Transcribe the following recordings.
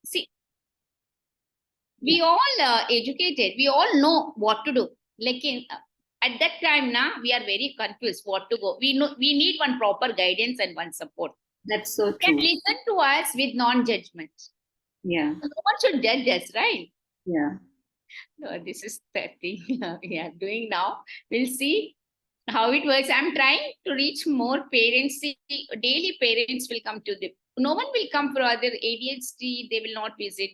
See, we all educated, we all know what to do. Like at that time now, we are very confused what to go. We know we need one proper guidance and one support. That's so Who can true. listen to us with non-judgment. Yeah. No one should judge us, right? Yeah. This is the thing we are doing now. We'll see how it works. I'm trying to reach more parents. See, daily parents will come to the. No one will come for other ADHD. They will not visit.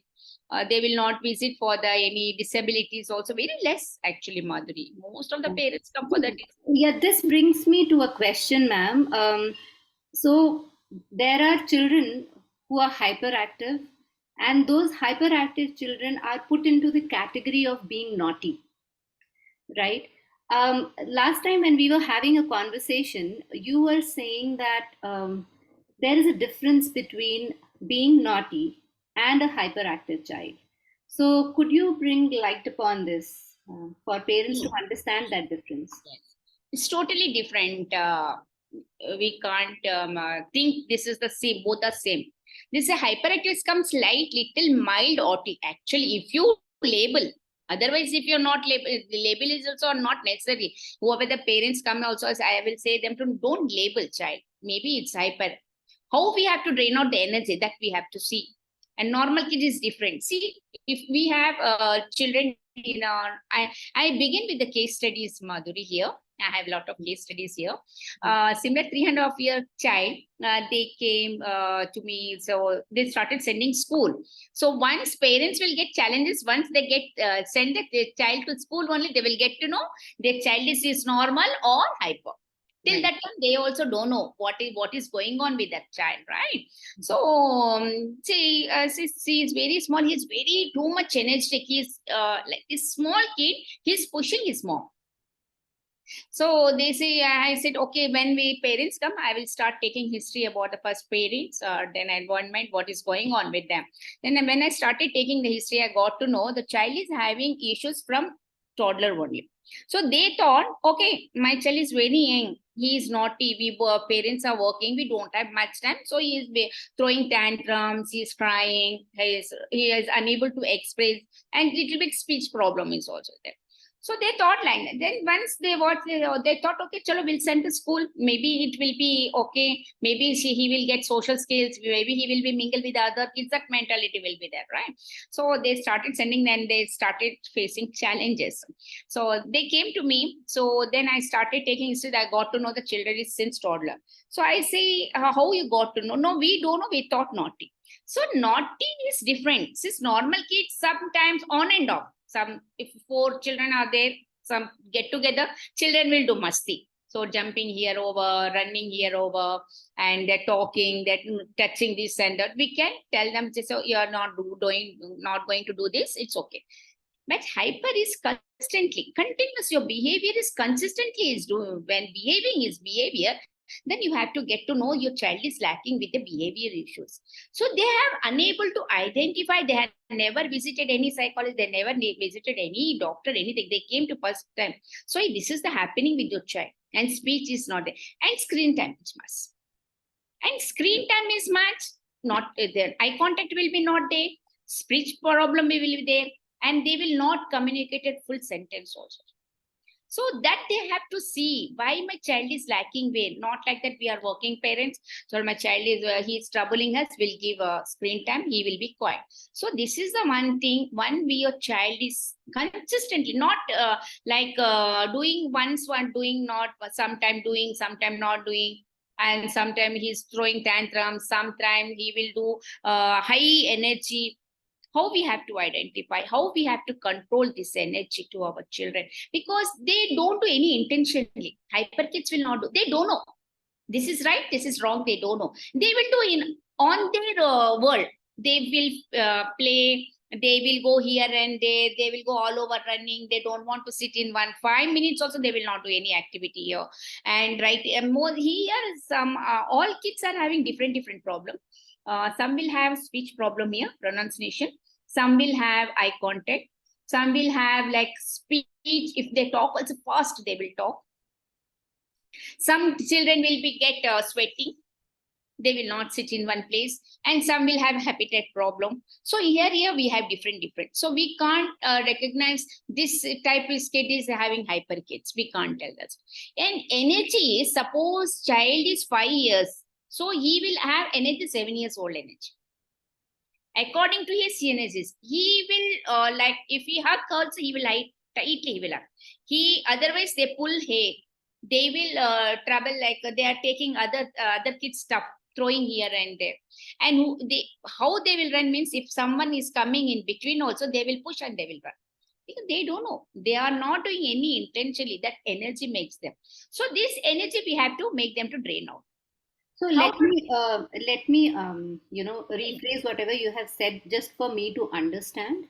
They will not visit for the any disabilities. Also, very less actually, Madhuri. Most of the parents come for that. Yeah, this brings me to a question, ma'am. So there are children who are hyperactive, and those hyperactive children are put into the category of being naughty, right? Last time when we were having a conversation, you were saying that there is a difference between being naughty and a hyperactive child. So could you bring light upon this for parents to understand that difference? It's totally different. We can't think this is the same. Both are same. This hyperactive comes light, little mild autism. Actually, if you label, otherwise, if you're not label, the label is also not necessary. Whoever the parents come also, I will say them to don't label child. Maybe it's hyper. How we have to drain out the energy that we have to see. And normal kid is different. See, if we have children in our, I begin with the case studies, Madhuri, here. I have a lot of case studies here. Similar 3.5-year child, they came to me. So they started sending school. So once parents will get challenges, once they get send the child to school only, they will get to know their child is normal or hyper. Till that time, they also don't know what is going on with that child, right? So see, he's very small. He's very too much energetic. He's like this small kid. He's pushing his mom. So they say, I said, okay, when we parents come, I will start taking history about the first parents, then environment, what is going on with them. Then when I started taking the history, I got to know the child is having issues from toddler only. So they thought, okay, my child is very young. He is naughty. We parents are working. We don't have much time. So he is throwing tantrums. He is crying. He is unable to express, and little bit speech problem is also there. So they thought like that. Then once they thought, okay, chalo, we'll send to school. Maybe it will be okay. Maybe he will get social skills. Maybe he will be mingle with other kids. That mentality will be there, right? So they started sending them. They started facing challenges. So they came to me. So then I started taking history. I got to know the children is since toddler. So I say, how you got to know? No, we don't know. We thought naughty. So naughty is different. Since normal kids sometimes on and off. Some, if 4 children are there, some get together, children will do masti. So jumping here over, running here over, and they're talking, they're touching this and that. We can tell them, so you're not going to do this. It's okay. But hyper is constantly, continuous. Your behavior is consistently is doing. When behaving is behavior, then you have to get to know your child is lacking with the behavior issues. So they have unable to identify. They have never visited any psychologist. They never visited any doctor, anything. They came to first time. So this is the happening with your child. And speech is not there. And screen time is much. And screen time is much not there. Eye contact will be not there. Speech problem will be there. And they will not communicate a full sentence also. So that they have to see why my child is lacking weight. Not like that we are working parents. So my child is, he is troubling us, we'll give screen time, he will be quiet. So this is the one thing, one way your child is consistently, not doing once, one doing not, sometime doing, sometime not doing. And sometimes he's throwing tantrums, sometimes he will do high energy. How we have to identify, how we have to control this energy to our children, because they don't do any intentionally. Hyper kids will not do, they don't know this is right, this is wrong, they don't know. They will do in on their world. They will play, they will go here and there, they will go all over running. They don't want to sit in 5 minutes also, they will not do any activity here. And right, more here, some all kids are having different problems. Some will have speech problem here, pronunciation. Some will have eye contact. Some will have like speech. If they talk also fast, they will talk. Some children will be get sweating. They will not sit in one place, and some will have appetite problem. So here we have different. So we can't recognize this type of kid is having hyper kids. We can't tell that. And energy, suppose child is 5 years, so he will have energy 7 years old energy. According to his energies, he will like if he hug also, he will tightly he will hug. He otherwise they pull hair. They will trouble like they are taking other kids stuff, throwing here and there. And how they will run means if someone is coming in between also, they will push and they will run. Because they don't know. They are not doing any intentionally. That energy makes them. So this energy we have to make them to drain out. So How let me rephrase whatever you have said just for me to understand.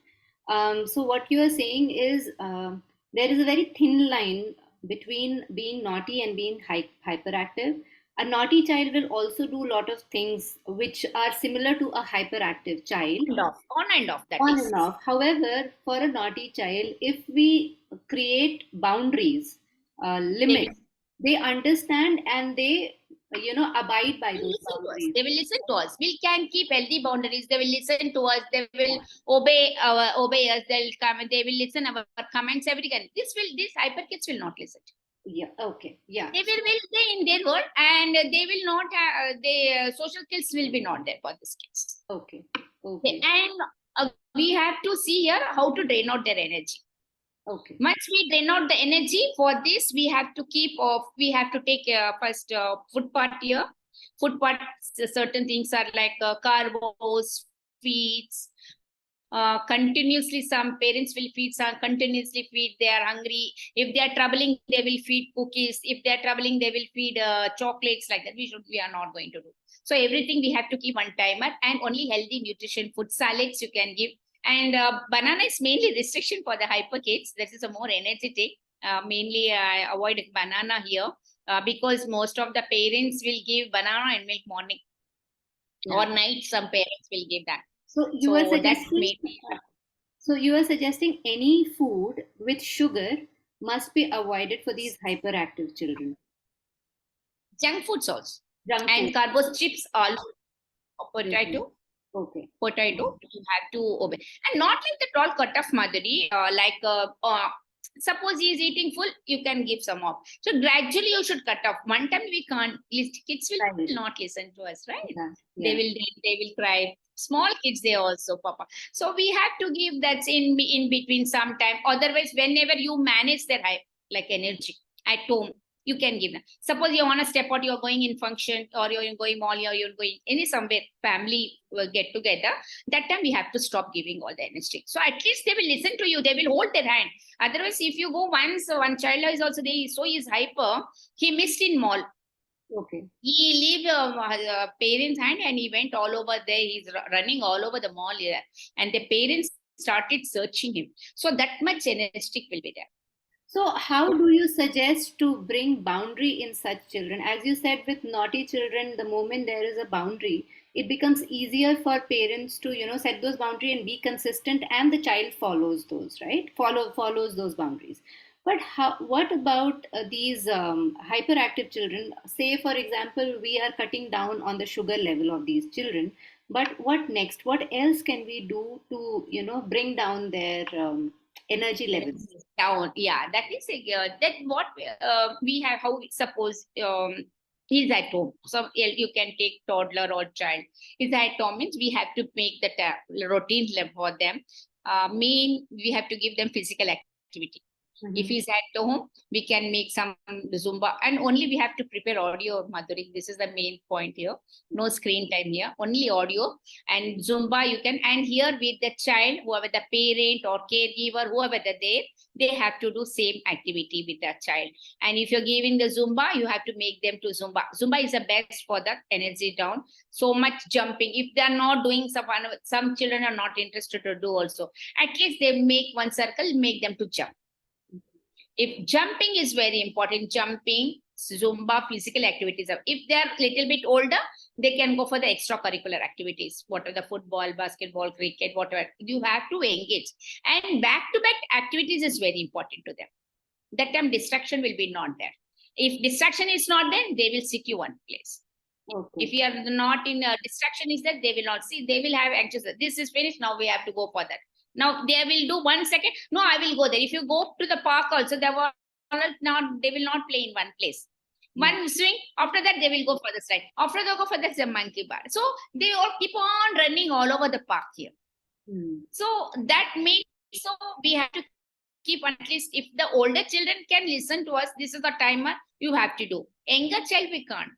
So what you are saying is there is a very thin line between being naughty and being hyperactive. A naughty child will also do a lot of things which are similar to a hyperactive child. on and off that On is. and off. However, for a naughty child, if we create boundaries, limits, they understand and they, abide by those boundaries. They will listen to us. We can keep healthy boundaries. They will listen to us. They will obey us. They'll come. They will listen our comments. Everything. These hyper kids will not listen. Yeah. Okay. Yeah. They will stay in their world, and they will not. The social skills will be not there for these kids. Okay. Okay. And we have to see here how to drain out their energy. Okay. Once we drain out the energy, for this we have to keep off. We have to take first food part here. Food part, certain things are like carbos, feeds. Continuously, some parents will feed, some continuously feed. They are hungry. If they are troubling, they will feed cookies. If they are troubling, they will feed chocolates like that. We are not going to do. So everything we have to keep on timer, and only healthy nutrition food. Salads you can give. And banana is mainly restriction for the hyper kids. This is a more energetic. Mainly I avoid banana here because most of the parents will give banana and milk morning or night. Some parents will give that. So you are suggesting any food with sugar must be avoided for these hyperactive children. Junk foods also. And carbos, chips also. Potato. Okay. Potato, you have to obey. And not like the tall cut off Madhuri, suppose he is eating full, you can give some off. So gradually you should cut off. One time we can't, kids will not listen to us, right? Yeah. They will cry. Small kids, they also, Papa. So we have to give that in between sometime. Otherwise, whenever you manage their energy at home, you can give them. Suppose you want to step out, you're going in function, or you're going mall, or you're going any somewhere, family will get together. That time we have to stop giving all the energy. So at least they will listen to you. They will hold their hand. Otherwise, if you go once, one child is also there, so he's hyper, he missed in mall. Okay. He leave parents' hand and he went all over there. He's running all over the mall here. And the parents started searching him. So that much energetic will be there. So how do you suggest to bring boundary in such children? As you said, with naughty children, the moment there is a boundary, it becomes easier for parents to, set those boundaries and be consistent, and the child follows those, right? Follows those boundaries. But what about these hyperactive children? Say, for example, we are cutting down on the sugar level of these children. But what next? What else can we do to, bring down their energy levels down? Yeah, that is that what we have. How suppose he's at home, so you can take toddler or child. He's at home means we have to make that routine for them. We have to give them physical activity. Mm-hmm. If he's at home, we can make some Zumba, and only we have to prepare audio, Madhuri. This is the main point here. No screen time here, only audio and Zumba you can. And here with the child, whoever the parent or caregiver, whoever they're there, they have to do same activity with the child. And if you're giving the Zumba, you have to make them to Zumba. Zumba is the best for the energy down. So much jumping. If they are not doing some children are not interested to do also. At least they make one circle, make them to jump. If jumping is very important, jumping, Zumba, physical activities. If they are little bit older, they can go for the extracurricular activities. What are the football, basketball, cricket, whatever. You have to engage. And back-to-back activities is very important to them. That time distraction will be not there. If distraction is not there, they will sit you one place. Okay. If you are not in distraction is that they will not see, they will have anxious. This is finished, now we have to go for that. Now they will do 1 second. No, I will go there. If you go to the park also, they will not play in one place. One swing, after that they will go for the side. After they go for the monkey bar. So they all keep on running all over the park here. So that makes, so we have to keep, at least if the older children can listen to us, this is the timer you have to do. Younger child we can't.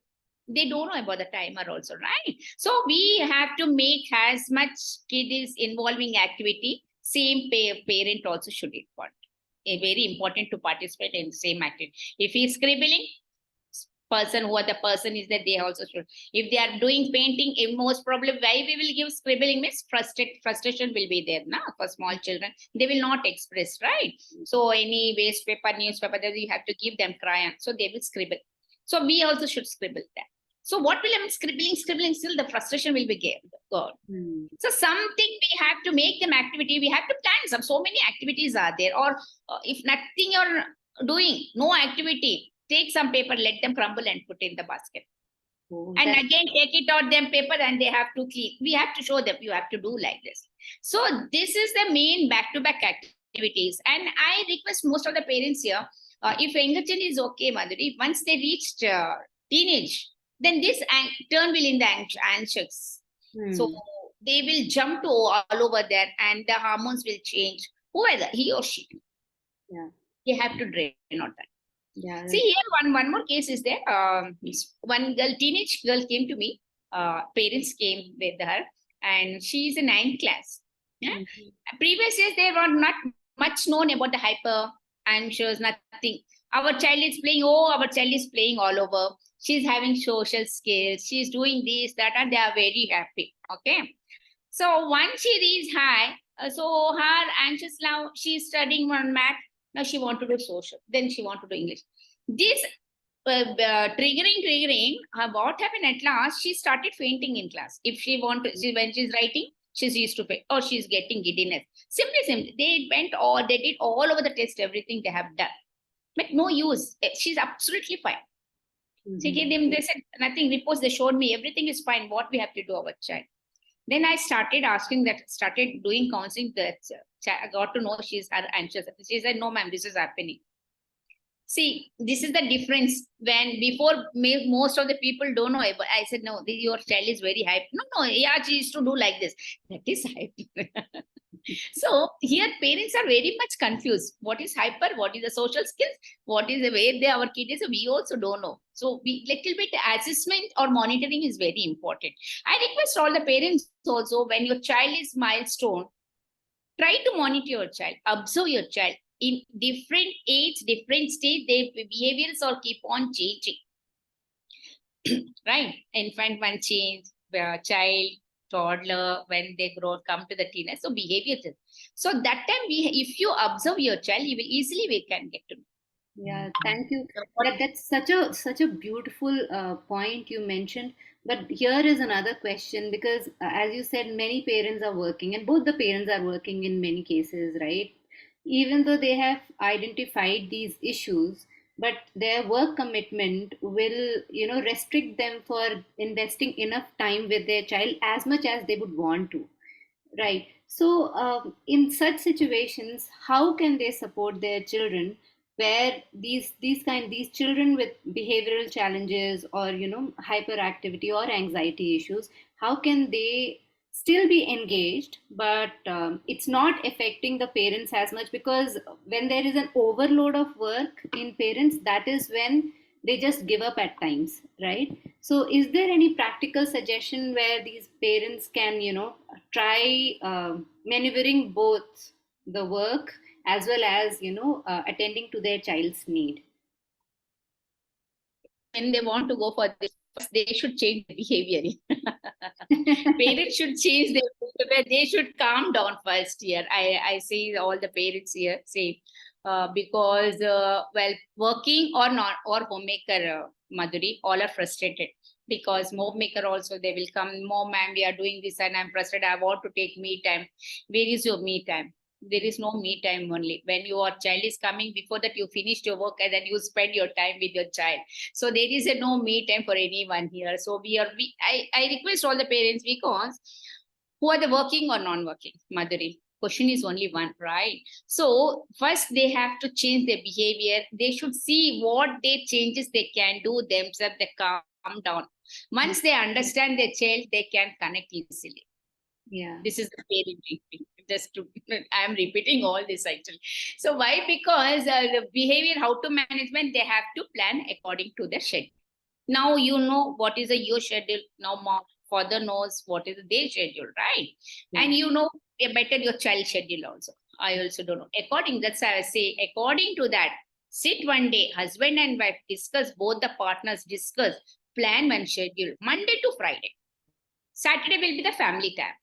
They don't know about the timer also, right? So we have to make as much kid is involving activity. Same parent also should important. Very important to participate in same activity. If he's scribbling, person who the person is that they also should. If they are doing painting, most probably why we will give scribbling means frustration will be there now for small children. They will not express, right? So any waste paper, newspaper, that you have to give them crayon, so they will scribble. So we also should scribble that. So what will happen? Scribbling, still the frustration will be gone. So something we have to make them activity. We have to plan so many activities are there. Or if nothing you're doing, no activity, take some paper, let them crumble and put in the basket. And again, take it out them paper and they have to clean. We have to show them you have to do like this. So this is the main back-to-back activities. And I request most of the parents here, if younger child is okay, Madhuri, once they reached teenage, then this turn will in the anxious. So they will jump to all over there and the hormones will change. Whoever, he or she. They have to drain on that. See here, one more case is there. One girl, teenage girl came to me. Parents came with her, and she is in 9th class. Previous years, they were not much known about the hyper anxious, nothing. Our child is playing. Oh, our child is playing all over. She's having social skills. She's doing this, that, and they are very happy. Okay. So once she reads high, so her anxious now, she's studying on math. Now she want to do social. Then she want to do English. This triggering. What happened at last? She started fainting in class. If she want to, when she's writing, she's used to faint, or she's getting giddiness. Simply, they did all over the test, everything they have done, but no use. She's absolutely fine. They said nothing. Reports they showed me everything is fine. What we have to do, our child. Then I started asking that, started doing counseling. That I got to know she's anxious. She said, "No, ma'am, this is happening." See, this is the difference. When before most of the people don't know, but I said, "No, your child is very hype." No, yeah, she used to do like this. That is hype. So here parents are very much confused. What is hyper? What is the social skills? What is the way our kid is? We also don't know. So we little bit assessment or monitoring is very important. I request all the parents also, when your child is milestone, try to monitor your child, observe your child. In different age, different stage, their behaviors or keep on changing. Right? Infant one change, child, toddler, when they grow, come to the teenage. So behavior. So that time, if you observe your child, you will easily we can get to know. Yeah, thank you. That's such a beautiful point you mentioned. But here is another question, because as you said, many parents are working, and both the parents are working in many cases, right? Even though they have identified these issues, but their work commitment will, restrict them for investing enough time with their child as much as they would want to. Right. So, in such situations, how can they support their children, where these children with behavioral challenges, or hyperactivity or anxiety issues, how can they still be engaged, but it's not affecting the parents as much, because when there is an overload of work in parents, that is when they just give up at times, right? So is there any practical suggestion where these parents can try maneuvering both the work as well as attending to their child's need? When they want to go for this, they should change their behavior. Parents should change their behavior. They should calm down first here. I see all the parents here say, because well, working or not, or homemaker, Madhuri, all are frustrated, because homemaker also they will come, "Mom, ma'am, we are doing this and I'm frustrated. I want to take me time." Where is your me time? There is no me time only. When your child is coming, before that you finished your work and then you spend your time with your child. So there is a no me time for anyone here. So I request all the parents, because who are the working or non-working, Madhuri? Question is only one, right? So first they have to change their behavior. They should see what they changes they can do themselves. They calm down. Once they understand their child, they can connect easily. Yeah. This is the parenting. Just to, I am repeating all this actually. So why? Because the behavior, how to management, they have to plan according to the schedule. Now you know what is your schedule. Now father knows what is their schedule, right? Yeah. And you know better your child schedule also. I also don't know. According, that's how I say, according to that, sit one day, husband and wife discuss, both the partners discuss, plan one schedule, Monday to Friday. Saturday will be the family time.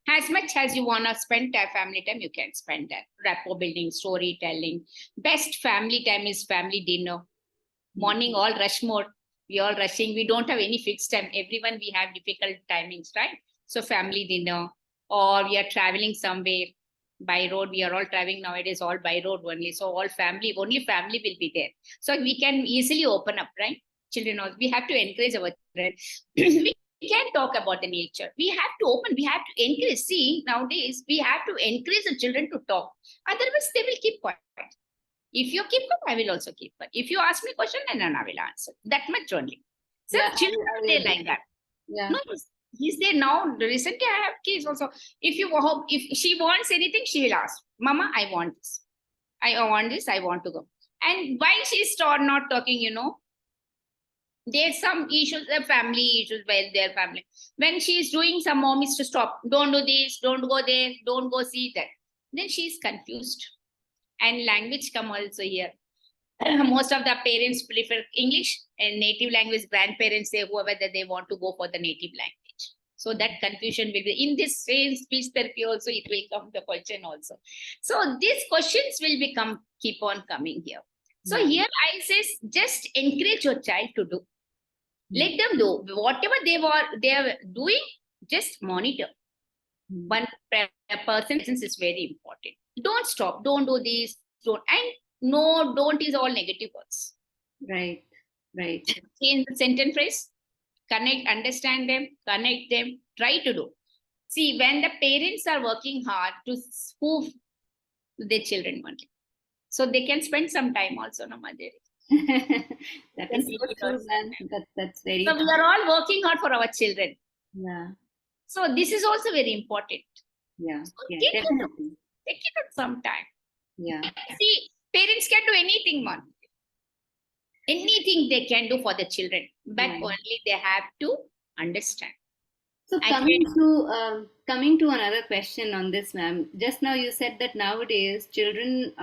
As much as you want to spend family time, you can spend that. Rapport building, storytelling. Best family time is family dinner. Morning, all rush mode. We all rushing. We don't have any fixed time. Everyone, we have difficult timings, right? So family dinner, or we are traveling somewhere by road. We are all traveling nowadays, all by road only. So all family, only family will be there. So we can easily open up, right? Children also, we have to encourage our children. We can talk about the nature. We have to open, we have to encourage. See, nowadays, we have to encourage the children to talk. Otherwise, they will keep quiet. If you keep quiet, I will also keep quiet. If you ask me a question, then I will answer. That much only. So Yeah, children are there like that. Yeah. No, he's there now. Recently, I have kids also. If she wants anything, she will ask, Mama, I want this. I want this. I want to go. And while she's not talking, there's some issues, family issues with their family. When she's doing, some mom is to stop. Don't do this. Don't go there. Don't go see that. Then she's confused. And language come also here. Most of the parents prefer English and native language. Grandparents say whoever that they want to go for the native language. So that confusion will be in this same speech therapy also. It will come the question also. So these questions will keep on coming here. So here I says, just encourage your child to do. Let them do whatever they are doing. Just monitor. One person presence is very important. Don't stop. Don't do this. Don't. And no, don't is all negative words. Right. Change the sentence phrase. Connect, understand them, connect them. Try to do. See, when the parents are working hard to spoof their children only, so they can spend some time also, no, Madhuri. That is so true, man. That's very so true. We are all working hard for our children. Yeah. So this is also very important. Yeah. So Definitely. Take it at some time. Yeah. See, parents can do anything, man. Anything they can do for the children, but only they have to understand. So coming to another question on this, ma'am. Just now you said that nowadays children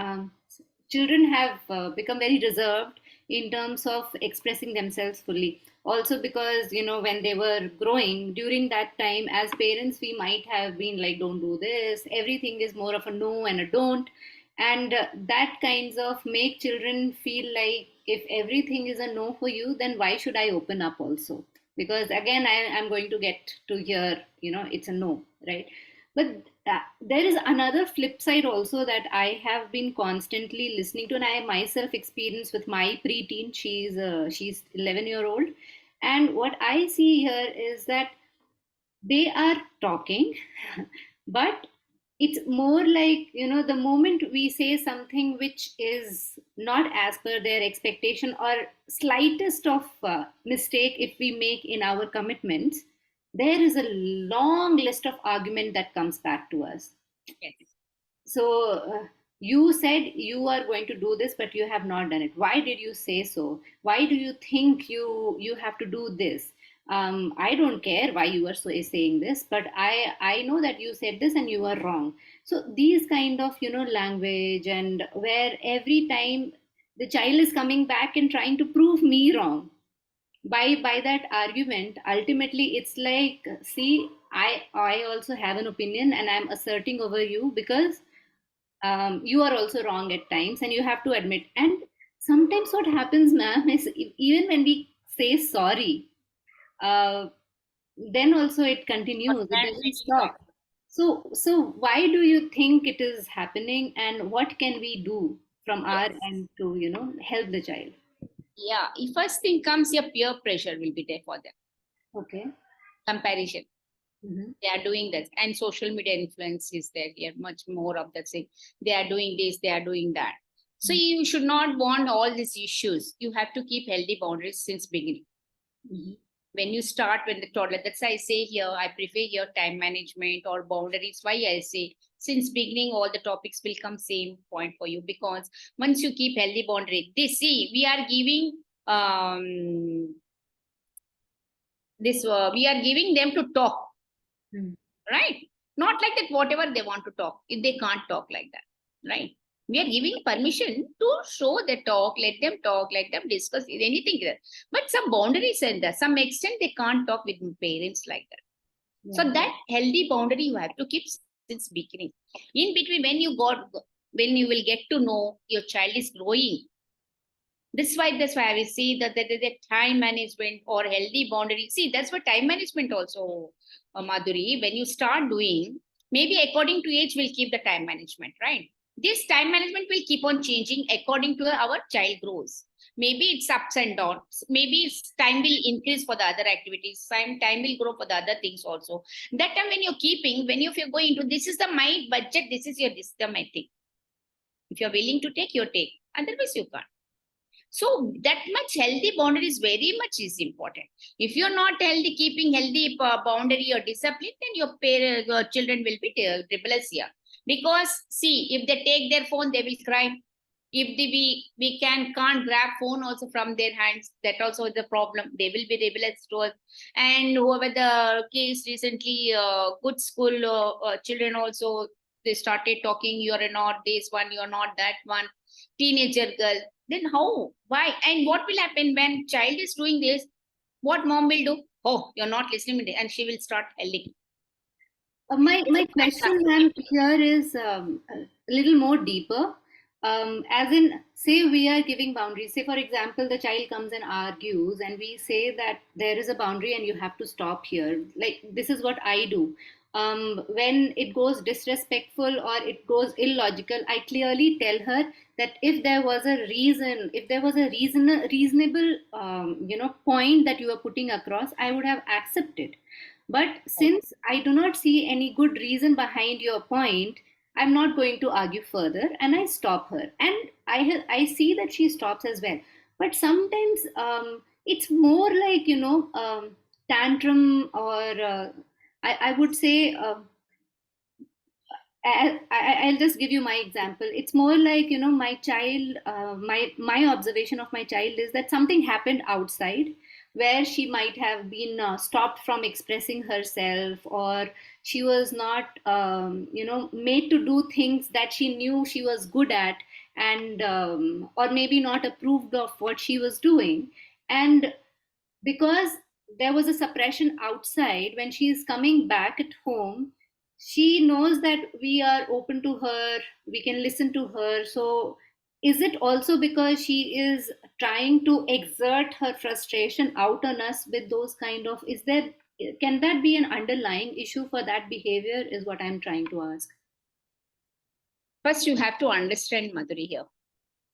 have become very reserved in terms of expressing themselves fully. Also because when they were growing during that time, as parents, we might have been like, don't do this. Everything is more of a no and a don't, and that kinds of make children feel like if everything is a no for you, then why should I open up also? Because again, I'm going to get to hear it's a no, right? But there is another flip side also that I have been constantly listening to, and I myself experienced with my preteen. She's 11-year-old, and what I see here is that they are talking, but it's more like the moment we say something which is not as per their expectation, or slightest of mistake if we make in our commitments, there is a long list of argument that comes back to us. Yes. So you said you are going to do this, but you have not done it. Why did you say so? Why do you think you have to do this? I don't care why you are saying this, but I know that you said this and you are wrong. So these kind of language, and where every time the child is coming back and trying to prove me wrong by that argument, ultimately it's like, see, I also have an opinion and I'm asserting over you because you are also wrong at times and you have to admit. And sometimes what happens, ma'am, is even when we say sorry, then also it continues, it doesn't stop. So why do you think it is happening, and what can we do from our Yes. end to, help the child? Yeah. If first thing comes, your peer pressure will be there for them. Okay. Comparison. Hmm. They are doing that, and social media influence is there here, much more of that. Say they are doing this, they are doing that. So you should not want all these issues. You have to keep healthy boundaries since beginning. Hmm. When you start, when the toddler, that's why I say here, I prefer here time management or boundaries. Why I say since beginning, all the topics will come same point for you, because once you keep healthy boundary, they see we are giving this we are giving them to talk, right? Not like that, whatever they want to talk, if they can't talk like that, right? We are giving permission to show the talk, let them talk, let them discuss anything there. But some boundaries and there, some extent they can't talk with parents like that. So Yeah. that healthy boundary you have to keep since beginning. In between, when you will get to know your child is growing, that's why I will say that the time management or healthy boundary. See, that's what time management also, Madhuri. When you start doing, maybe according to age, we'll keep the time management, right? This time management will keep on changing according to our child grows. Maybe it's ups and downs. Maybe it's time will increase for the other activities. Time will grow for the other things also. That time when you're keeping, when you're going to, this is the my budget, this is the my thing. If you're willing to take, you take. Otherwise, you can't. So that much healthy boundary is very much is important. If you're not healthy, keeping healthy boundary or discipline, then your children will be rebellious here. Because see, if they take their phone, they will cry. If we can't grab phone also from their hands, that also is the problem. They will be rebellious to us. And whoever the case recently, good school children also, they started talking. You are not this one, you are not that one. Teenager girl, then how? Why? And what will happen when child is doing this? What mom will do? Oh, you're not listening to me, and she will start yelling. My question, ma'am, here is a little more deeper. As in, say we are giving boundaries. Say, for example, the child comes and argues, and we say that there is a boundary and you have to stop here. Like, this is what I do. When it goes disrespectful or it goes illogical, I clearly tell her that if there was a reason, if there was a reasonable, point that you were putting across, I would have accepted. But since I do not see any good reason behind your point, I'm not going to argue further, and I stop her. And I see that she stops as well. But sometimes it's more like, tantrum, or I would say, I'll just give you my example. It's more like, my child. My observation of my child is that something happened outside, where she might have been stopped from expressing herself, or she was not, made to do things that she knew she was good at, and or maybe not approved of what she was doing, and because there was a suppression outside, when she is coming back at home, she knows that we are open to her, we can listen to her. So is it also because she is trying to exert her frustration out on us with those kind of, is there, can that be an underlying issue for that behavior, is what I'm trying to ask. First, you have to understand, Madhuri, here.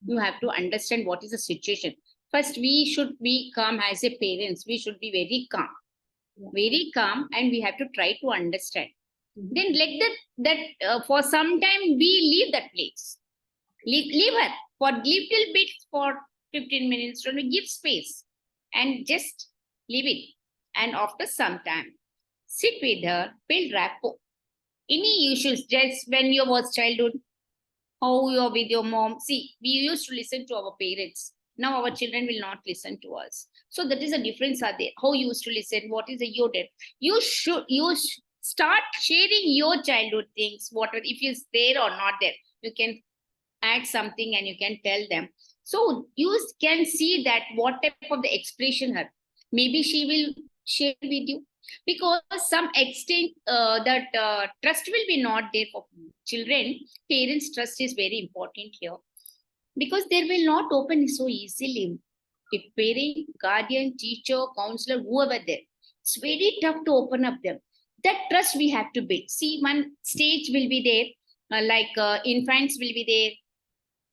You have to understand what is the situation. First, we should be calm as a parents. We should be very calm, and we have to try to understand. Mhm. Then let that for some time we leave that place. Leave her for little bit for 15 minutes. Don't we give space and just leave it. And after some time, sit with her, build rapport. Any issues, just when you was childhood, how you're with your mom. See, we used to listen to our parents. Now our children will not listen to us. So that is a difference are there. How you used to listen, what is the you did. Start sharing your childhood things, whatever, if it's there or not there. You can add something and you can tell them. So you can see that what type of the expression her. Maybe she will share with you, because some extent that trust will be not there for children. Parents trust is very important here, because they will not open so easily. If parent, guardian, teacher, counselor, whoever there, it's very tough to open up them. That trust we have to build. See, one stage will be there, infants will be there.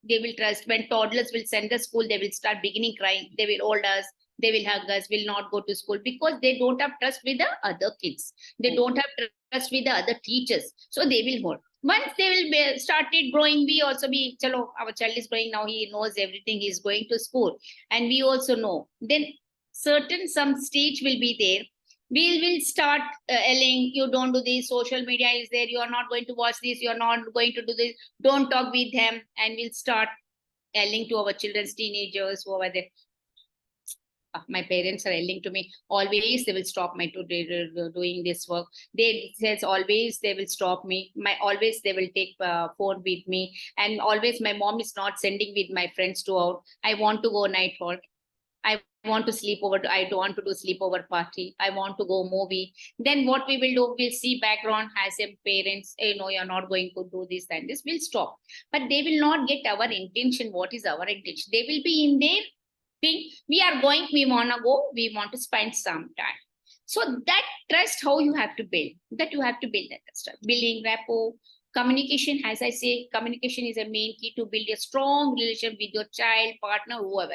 They will trust. When toddlers will send the school, they will start beginning crying. They will hold us. They will hug us. Will not go to school because they don't have trust with the other kids. They don't have trust with the other teachers. So they will hold. Once they will be started growing, we also be, chalo, our child is growing now. He knows everything. He's going to school, and we also know. Then certain some stage will be there. We will start yelling, you don't do this, social media is there, you are not going to watch this, you are not going to do this, don't talk with them, and we'll start yelling to our children's teenagers who are there. My parents are yelling to me always, they will stop my doing this work. They says always they will stop me, my always they will take phone with me, and always my mom is not sending with my friends to out. I want to go night walk, I want to sleep over. I don't want to do sleepover party. I want to go movie. Then what we will do, we'll see background as a parents, hey, no, you're not going to do this and this. We'll stop. But they will not get our intention. What is our intention? They will be in their thing. We are going, we want to go, we want to spend some time. So that trust, how you have to build, that you have to build that trust. Building rapport, communication, as I say, communication is a main key to build a strong relation with your child, partner, whoever.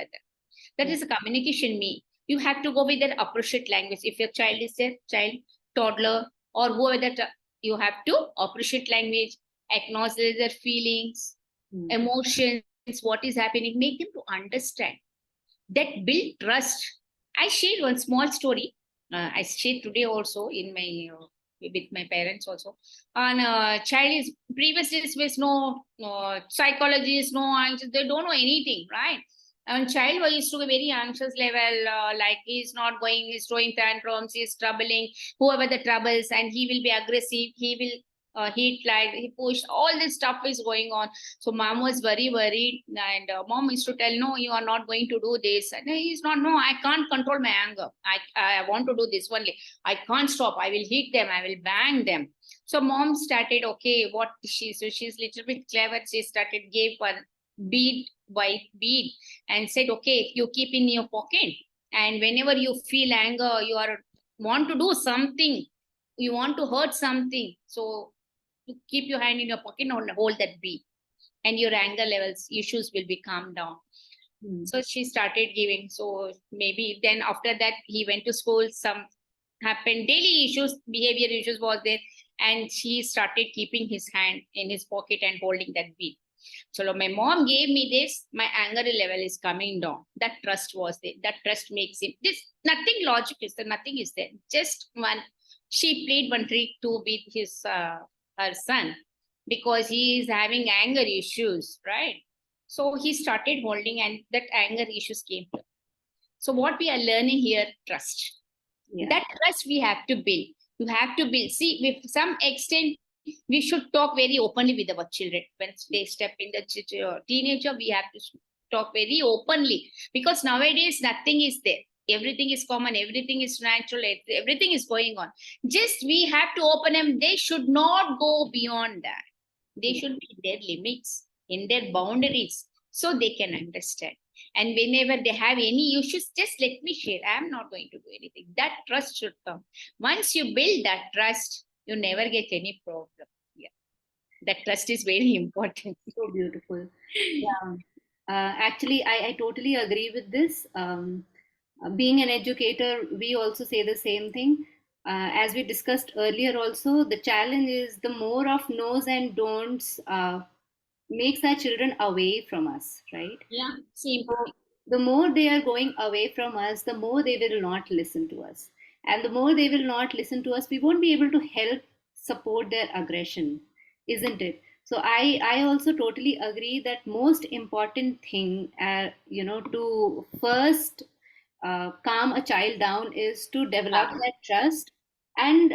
That is a communication me. You have to go with that appreciate language. If your child is a child, toddler, or whoever that, you have to appreciate language, acknowledge their feelings, emotions, what is happening, make them to understand. That build trust. I shared one small story. I shared today also in my with my parents also. And child is previous days was no psychologist, no anxious, they don't know anything, right? And child used to be very anxious level, like he's not going, he's throwing tantrums, he's troubling whoever the troubles, and he will be aggressive, he will hit, like he push, all this stuff is going on. So mom was very worried, and mom used to tell, no, you are not going to do this. And he's not, no, I can't control my anger. I want to do this only. I can't stop. I will hit them. I will bang them. So mom started, okay, what so she's little bit clever. She started, gave one bead, white bead, and said, okay, you keep in your pocket, and whenever you feel anger, you are want to do something, you want to hurt something, so you keep your hand in your pocket and hold that bead, and your anger levels issues will be calmed down. So she started giving. So maybe then after that he went to school, some happened, daily issues, behavior issues was there, and she started keeping his hand in his pocket and holding that bead. So my mom gave me this, my anger level is coming down. That trust was there. That trust makes him, this nothing logic is there, nothing is there. Just one, she played one trick to with his her son, because he is having anger issues, right? So he started holding, and that anger issues came to. So what we are learning here, trust. Yeah. That trust we have to build. You have to build. See, with some extent, we should talk very openly with our children. When they step in the teenager, we have to talk very openly, because nowadays nothing is there. Everything is common, everything is natural, everything is going on. Just we have to open them. They should not go beyond that. They should be in their limits, in their boundaries, so they can understand. And whenever they have any issues, just let me share. I am not going to do anything. That trust should come. Once you build that trust, you never get any problem. Yeah, that trust is very important. So beautiful. Yeah. Actually, I totally agree with this. Being an educator, we also say the same thing. As we discussed earlier, also, the challenge is the more of no's and don'ts makes our children away from us, right? Yeah, same. So the more they are going away from us, the more they will not listen to us. And the more they will not listen to us, we won't be able to help support their aggression, isn't it? So I also totally agree that most important thing, to first calm a child down is to develop that trust. And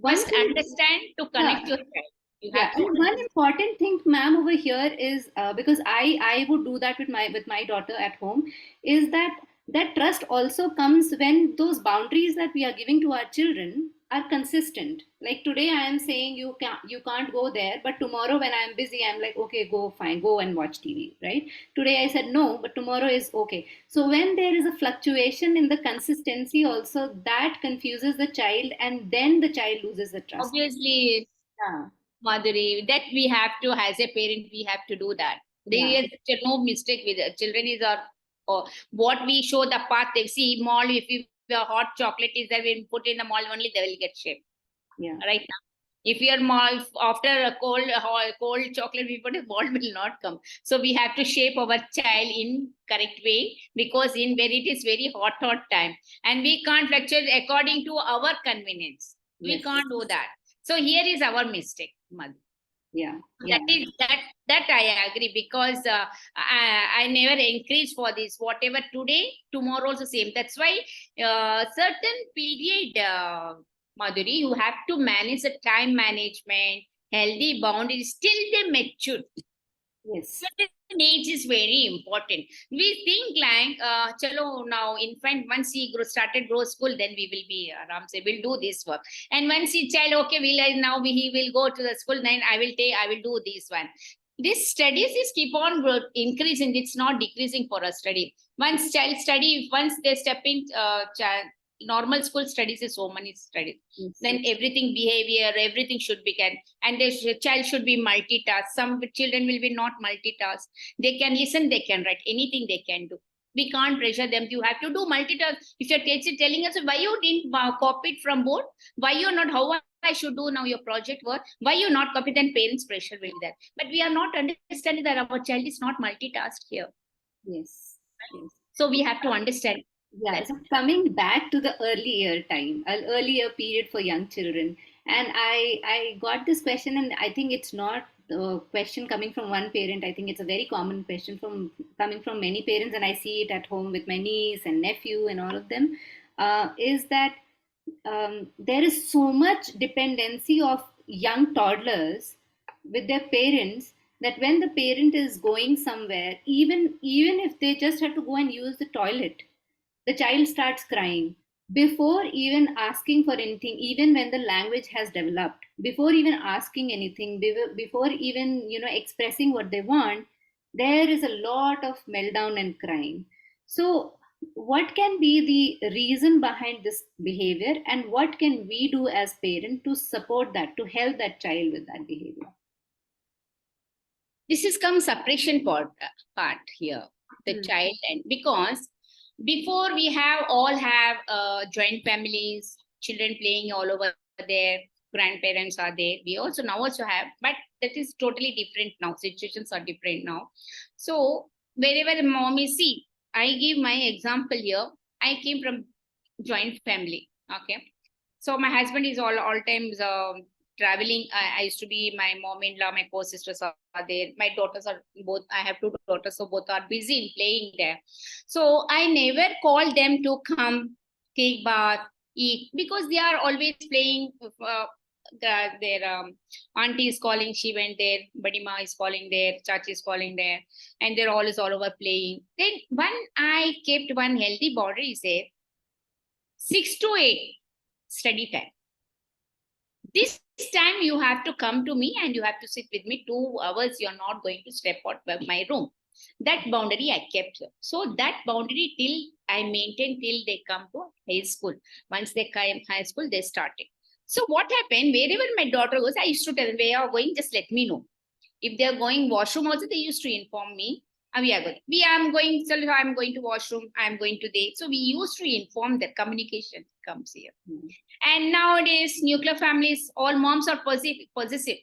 First, understand to connect your child. You have to. And one important thing, ma'am, over here is because I would do that with my daughter at home, is that trust also comes when those boundaries that we are giving to our children, are consistent. Like today I am saying you can't go there, but tomorrow when I am busy I'm like, okay, go, fine, go and watch TV, right? Today I said no, but tomorrow is okay. So when there is a fluctuation in the consistency also, that confuses the child, and then the child loses the trust. Obviously, Yeah. Madhuri, that we have to, as a parent, we have to do that. There Yeah. is no mistake with it. Children is our, what we show the path. They see mall, if you a hot chocolate is there, we put in the mall only, they will get shaped. Yeah. Right now. If we are mall, after a cold chocolate, we put a ball will not come. So we have to shape our child in correct way, because in where it is very hot time, and we can't fluctuate according to our convenience. We Yes. can't do that. So here is our mistake, Madhu. Yeah. That Yeah. is that I agree, because I never encourage for this. Whatever today, tomorrow also same. That's why certain period, Madhuri, you have to manage the time management, healthy boundaries till they mature. Yes. Certain age is very important. We think like, chalo now infant, once he started grow school, then we will be aram say we'll do this work. And once he child, okay, now he will go to the school, then I will do this one. This studies is keep on increasing. It's not decreasing for a study. Once child study, once they step in normal school studies is so many studies. Yes. Then everything behavior, everything should be can, and the child should be multitask. Some children will be not multitask. They can listen, they can write, anything they can do. We can't pressure them. You have to do multitask. If your teacher telling us why you didn't copy it from board, why you're not, how I should do now your project work, why you not copy, then parents pressure will be there. But we are not understanding that our child is not multitask here. Yes. Yes. So we have to understand Yeah, that. so coming back to the earlier time, an earlier period for young children, and I got this question, and I think it's not a question coming from one parent. I think it's a very common question from coming from many parents, and I see it at home with my niece and nephew and all of them. Is that there is so much dependency of young toddlers with their parents, that when the parent is going somewhere, even if they just have to go and use the toilet, the child starts crying before even asking for anything, even when the language has developed, before even asking anything, before even expressing what they want. There is a lot of meltdown and crying. So what can be the reason behind this behavior, and what can we do as parents to support that, to help that child with that behavior? This is come separation part here, the child, and because before we have all have joint families, children playing all over there, grandparents are there, we also now also have, but that is totally different now, situations are different now. So wherever mommy, see, I give my example here. I came from joint family, okay. So my husband is all times traveling. I used to be, my mom-in-law, my co-sisters are there. My daughters are both, I have two daughters, so both are busy in playing there. So I never call them to come, take bath, eat, because they are always playing. Their auntie is calling, she went there, Badima is calling there, Chachi is calling there, and they're always all over playing. Then when I kept one healthy boundary, is 6 to 8 study time. This time you have to come to me and you have to sit with me 2 hours. You're not going to step out of my room. That boundary I kept. So that boundary till I maintain till they come to high school. Once they come high school, they started. So what happened? Wherever my daughter goes, I used to tell them, where you are going, just let me know. If they are going washroom also, they used to inform me. We are going. I'm going to washroom. I'm going to day. So we used to inform that communication comes here. And nowadays, nuclear families, all moms are possessive.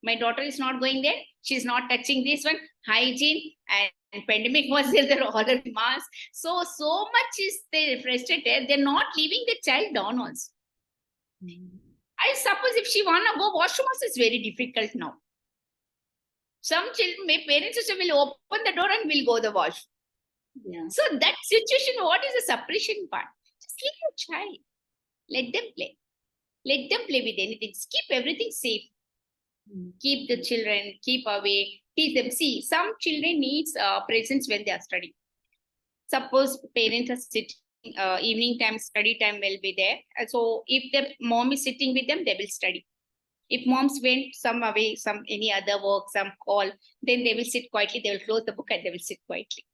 My daughter is not going there. She's not touching this one. Hygiene and pandemic was there. They're all in mask. So much is they frustrated. They're not leaving the child down also. I suppose if she wanna go washroom also, it's very difficult now. Some children, parents also will open the door and will go the wash. Yeah. So that situation, what is the separation part? Just leave your child. Let them play. Let them play with anything. Keep everything safe. Keep the children, keep away. Teach them. See, some children needs presence when they are studying. Suppose parents are sitting evening time, study time will be there. So if the mom is sitting with them, they will study. If moms went some away, some any other work, some call, then they will sit quietly. They will close the book and they will sit quietly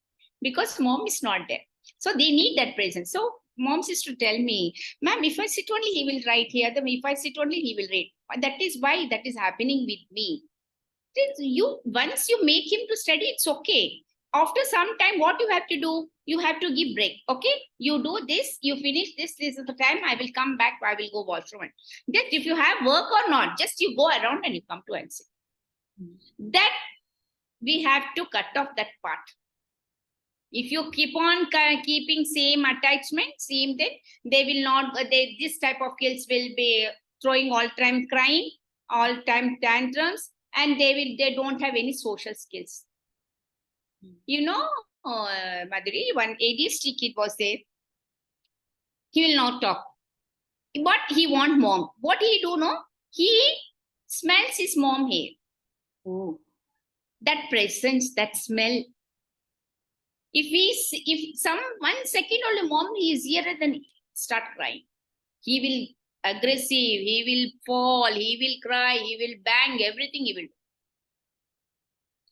because mom is not there. So they need that presence. So moms used to tell me, ma'am, if I sit only, he will write here. Then if I sit only, he will read. That is why that is happening with me. You once you make him to study, it's okay. After some time, what you have to do, you have to give break. Okay, you do this, you finish this. This is the time I will come back. I will go washroom. Just if you have work or not, just you go around and you come to and sit. That we have to cut off that part. If you keep on keeping same attachment, same thing, they will not. This type of kids will be throwing all time crying, all time tantrums, and they don't have any social skills. You know, Madhuri, one ADHD kid was there. He will not talk, but he want mom. What he do know? He smells his mom hair. Oh. That presence, that smell. If some 1 second only mom is here, then start crying. He will aggressive. He will fall. He will cry. He will bang. Everything he will do.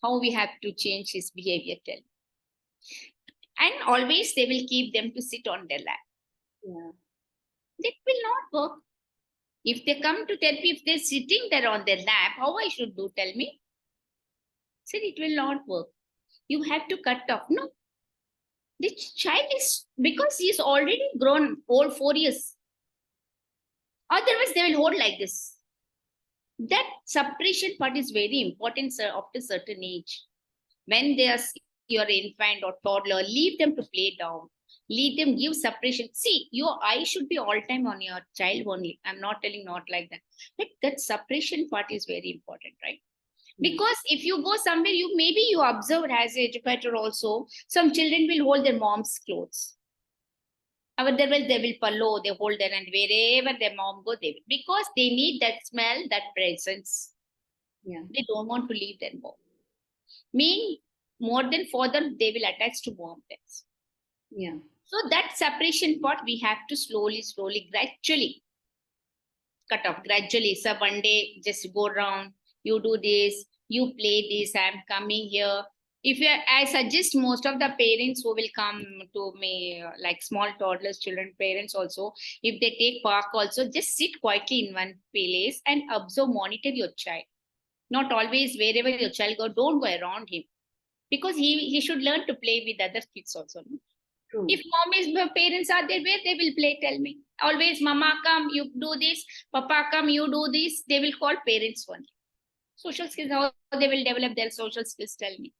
How we have to change his behavior? Tell me. And always they will keep them to sit on their lap. Yeah. That will not work. If they come to therapy, if they're sitting there on their lap, how I should do? Tell me. Said it will not work. You have to cut off. No. The child is, because he's already grown old 4 years. Otherwise, they will hold like this. That separation part is very important, sir, after certain age. When they are your infant or toddler, leave them to play down. Leave them, give separation. See, your eye should be all time on your child only. I'm not telling not like that. But that separation part is very important, right? Because if you go somewhere, you observed as an educator also, some children will hold their mom's clothes. Otherwise, they will follow, they hold them, and wherever their mom go, they will. Because they need that smell, that presence. Yeah. They don't want to leave their mom. Mean more than father, they will attach to mom. Yeah. So that separation part, we have to slowly, gradually cut off. Gradually. So one day, just go around, you do this, you play this, I'm coming here. I suggest most of the parents who will come to me, like small toddlers, children, parents also, if they take park also, just sit quietly in one place and observe, monitor your child. Not always wherever your child go, don't go around him. Because he should learn to play with other kids also. No? True. If parents are there, where they will play, tell me. Always, mama come, you do this, papa come, you do this. They will call parents only. Social skills, how they will develop their social skills, tell me.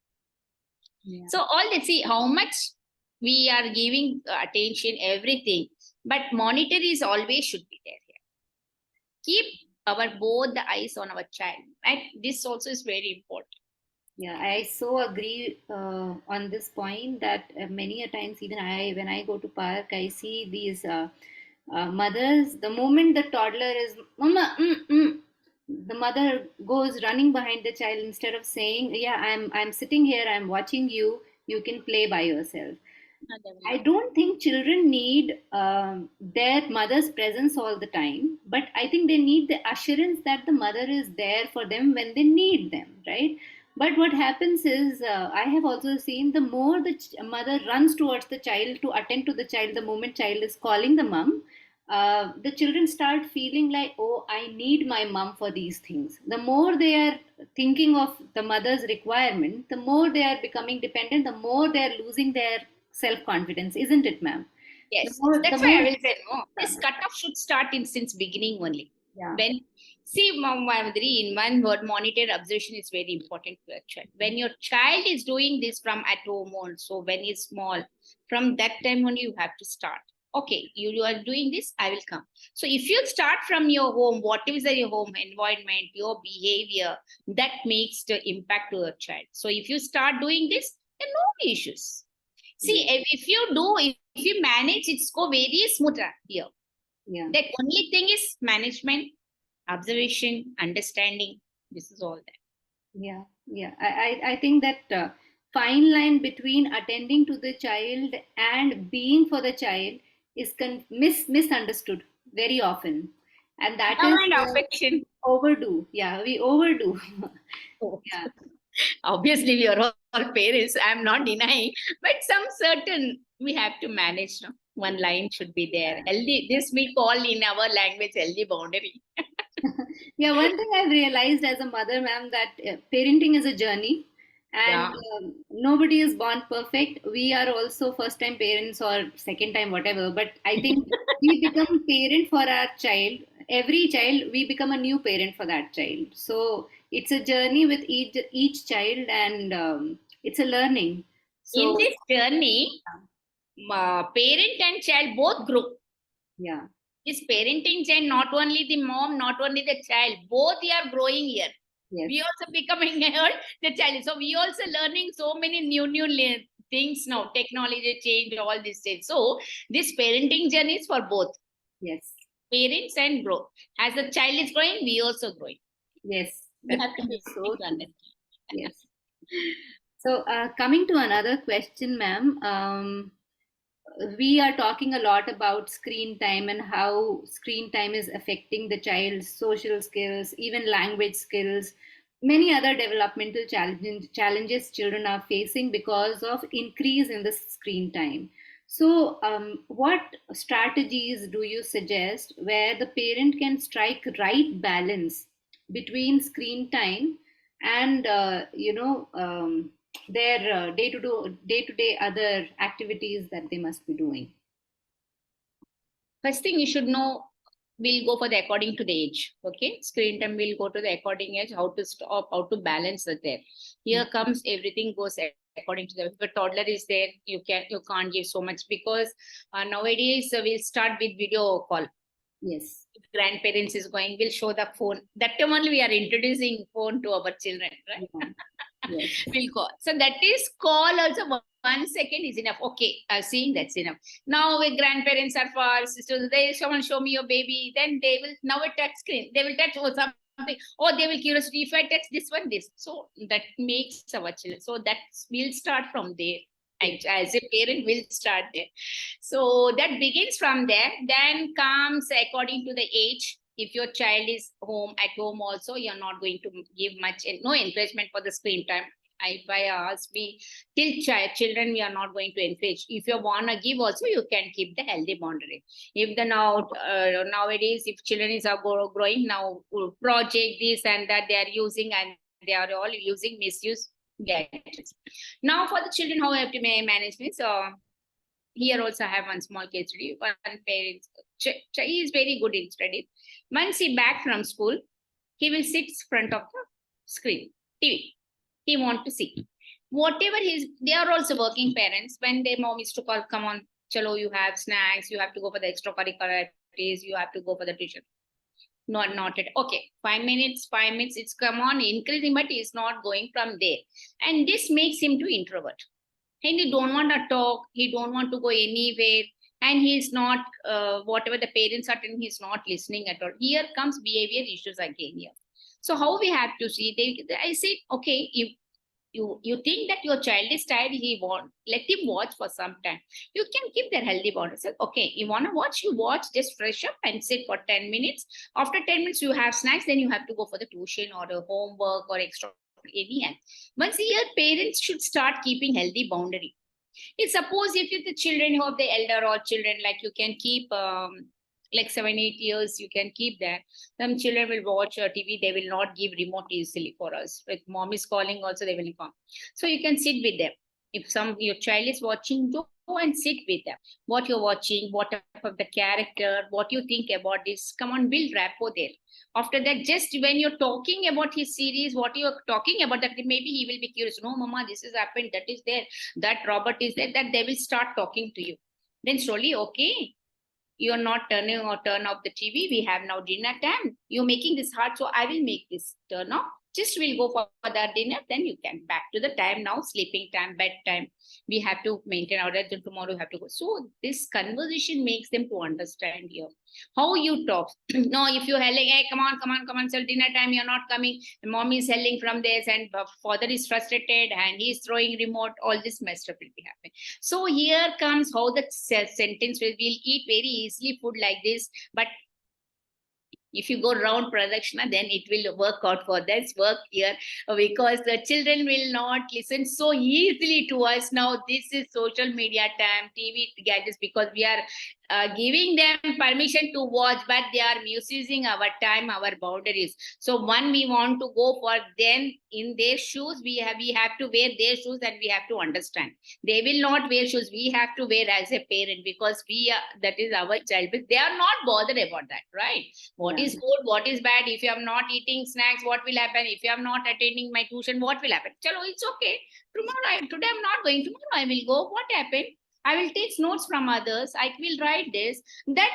Yeah. So all let's see how much we are giving attention, everything. But monitor is always should be there here. Keep both the eyes on our child. Right? This also is very important. Yeah, I so agree on this point that many a times, even when I go to park, I see these mothers. The moment the toddler is, "Mama," the mother goes running behind the child instead of saying, "Yeah, I'm sitting here. I'm watching you. You can play by yourself." I don't think children need their mother's presence all the time, but I think they need the assurance that the mother is there for them when they need them, right? But what happens is, I have also seen the more the mother runs towards the child to attend to the child, the moment child is calling the mom, the children start feeling like, oh, I need my mom for these things. The more they are thinking of the mother's requirement, the more they are becoming dependent, the more they are losing their self confidence, isn't it, ma'am? Yes, The that's why I more, will say no. This cutoff should start in since beginning only. yeah. When Madhuri, in one word, monitor observation is very important to your child. When your child is doing this from at home also, when he's small, from that time only you have to start. Okay, you are doing this, I will come. So if you start from your home, what is your home environment, your behavior, that makes the impact to your child. So if you start doing this, then no issues. See, if you manage, it's go very smooth here. Yeah. The only thing is management, observation, understanding. This is all that. Yeah, yeah. I think that fine line between attending to the child and being for the child is misunderstood very often, and that Love is and affection. overdue. Yeah, we overdo. Oh. Yeah. Obviously, we are all parents. I'm not denying, but some certain we have to manage. No? One line should be there. Healthy. This we call in our language healthy boundary. Yeah, one thing I've realized as a mother, ma'am, that parenting is a journey, and Yeah. nobody is born perfect. We are also first time parents or second time, whatever. But I think we become parent for our child. Every child, we become a new parent for that child. So it's a journey with each child, and it's a learning. In So this journey, parent and child both grow. yeah, This parenting chain, not only the mom, not only the child, both are growing here. yes, We also becoming the child. So we also learning so many new things now. Technology change, all this things. So this parenting journey is for both yes, parents and grow. As the child is growing, we also growing. yes. We That have to is make so it true. understand. Yes. So, coming to another question, ma'am, we are talking a lot about screen time and how screen time is affecting the child's social skills, even language skills, many other developmental challenges children are facing because of increase in the screen time. So, what strategies do you suggest where the parent can strike right balance between screen time and their day to day other activities that they must be doing? First thing you should know, we'll go for the according to the age. Okay, screen time will go to the according age. How to stop, how to balance it there. Here comes everything goes according to the. If a toddler is there, you can't give so much because nowadays we'll start with video call. Yes. If grandparents is going, we'll show the phone. That time only we are introducing phone to our children, right? Yeah. Yes. We'll call. So that is call also 1 second is enough. Okay, I've seen that's enough. Now with grandparents are far, sisters, they someone show me your baby, then they will now a touch screen. They will touch or something, or they will curiosity if I touch this one, this. So that makes our children. So that we'll start from there. As a parent, will start there. So that begins from there. Then comes according to the age. If your child is at home also, you're not going to give much, no encouragement for the screen time. If I ask me, till children, we are not going to encourage. If you want to give also, you can keep the healthy boundary. If the nowadays, if children is growing now, project this and that they are using, and they are all using misuse gadgets. Now for the children, how we have to manage this? Here also I have one small case study. One parent, he is very good in studies. Once he back from school, he will sit in front of the screen, TV. He want to see. Whatever they are also working parents. When their mom is to call, come on, chalo, you have snacks, you have to go for the extracurricular activities, you have to go for the tuition. Not at okay. 5 minutes, it's come on, increasing, but he's not going from there. And this makes him to introvert. And he don't want to talk, he don't want to go anywhere, and he's not whatever the parents are telling, he's not listening at all. Here comes behavior issues again here. So how we have to see, I say, okay, if you think that your child is tired, he want, let him watch for some time. You can keep their healthy boundaries. So, okay, you want to watch, you watch, just fresh up and sit for 10 minutes. After 10 minutes you have snacks, then you have to go for the tuition or the homework or extra any end. Once a year, parents should start keeping healthy boundary. If suppose if the children of the elder or children, like you can keep like 7 8 years, you can keep that. Some children will watch TV, they will not give remote easily for us. If mom is calling, also they will come. So you can sit with them. If your child is watching, go and sit with them. What you're watching, what type of the character, what you think about this. Come on, build rapport there. After that, just when you're talking about his series, what you're talking about, that maybe he will be curious. No, mama, this has happened, that is there, that Robert is there, that they will start talking to you. Then slowly, okay, you're not turn off the TV. We have now dinner time. You're making this hard, so I will make this turn off. just we'll go for the dinner, then you can back to the time now, sleeping time, bedtime. We have to maintain our health, and tomorrow we have to go. So this conversation makes them to understand here how you talk. No, if you're yelling, hey, come on, come on, come on, sir, dinner time, you're not coming. And mom is yelling from this, and father is frustrated, and he's throwing remote. All this messed up will be happening. So here comes how the sentence will. We'll eat very easily food like this, but if you go round pradakshina, then it will work out for this work here, because the children will not listen so easily to us. Now this is social media time, TV gadgets, because we are giving them permission to watch, but they are misusing our time, our boundaries. So one, we want to go for them in their shoes. We have to wear their shoes, and we have to understand they will not wear shoes. We have to wear as a parent, because that is our child. But they are not bothered about that, right? What is good, what is bad? If you are not eating snacks, what will happen? If you are not attending my tuition, what will happen? Chalo, it's okay. Today I'm not going. Tomorrow I will go. What happened? I will take notes from others. I will write this. That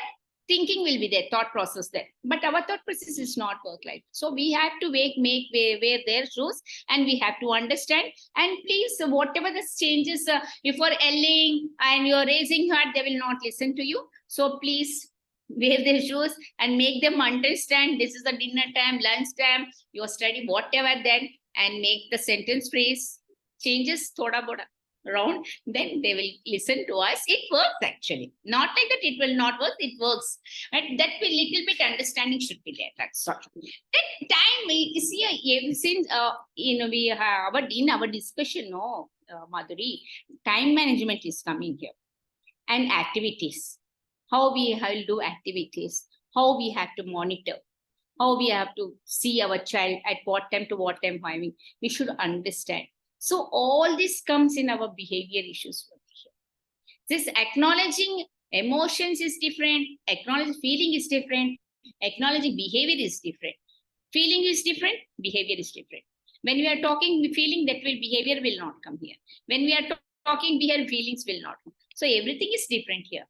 thinking will be there, thought process there. But our thought process is not work like. So we have to wear their shoes, and we have to understand. And please, whatever the changes, if you're yelling and you're raising your hand, they will not listen to you. So please wear their shoes and make them understand this is the dinner time, lunch time, your study, whatever then, and make the sentence phrase changes thoda boda around, then they will listen to us. It works actually. Not like that it will not work, it works. Right? That will little bit understanding should be there. That's all. That time we see since we have in our discussion, Madhuri, time management is coming here, and activities. How we will do activities, how we have to monitor, how we have to see our child at what time to what time having. We should understand. So all this comes in our behavior issues. This acknowledging emotions is different, acknowledging feeling is different, acknowledging behavior is different. Feeling is different, behavior is different. When we are talking feeling, that will behavior will not come here. When we are talking behavior, feelings will not come. So everything is different here.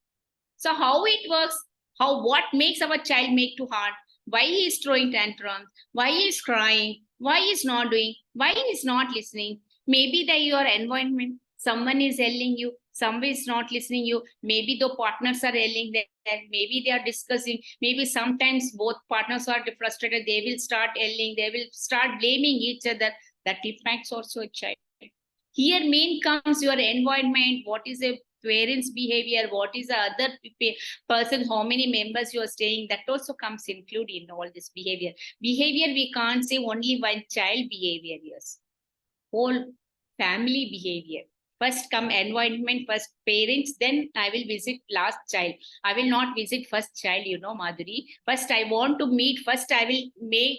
So how it works, what makes our child make too hard, why he is throwing tantrums, why he is crying, why he is not doing, why he is not listening. Maybe your environment, someone is yelling you, someone is not listening you. Maybe the partners are yelling them, maybe they are discussing. Maybe sometimes both partners are frustrated. They will start yelling. They will start blaming each other. That impacts also a child. Here main comes your environment. What is a parents' behavior? What is the other person? How many members you are staying? That also comes included in all this behavior. Behavior, we can't say only one child behavior. Yes, whole family behavior. First come environment, first parents, then I will visit last child. I will not visit first child, Madhuri. First I want to meet, first I will make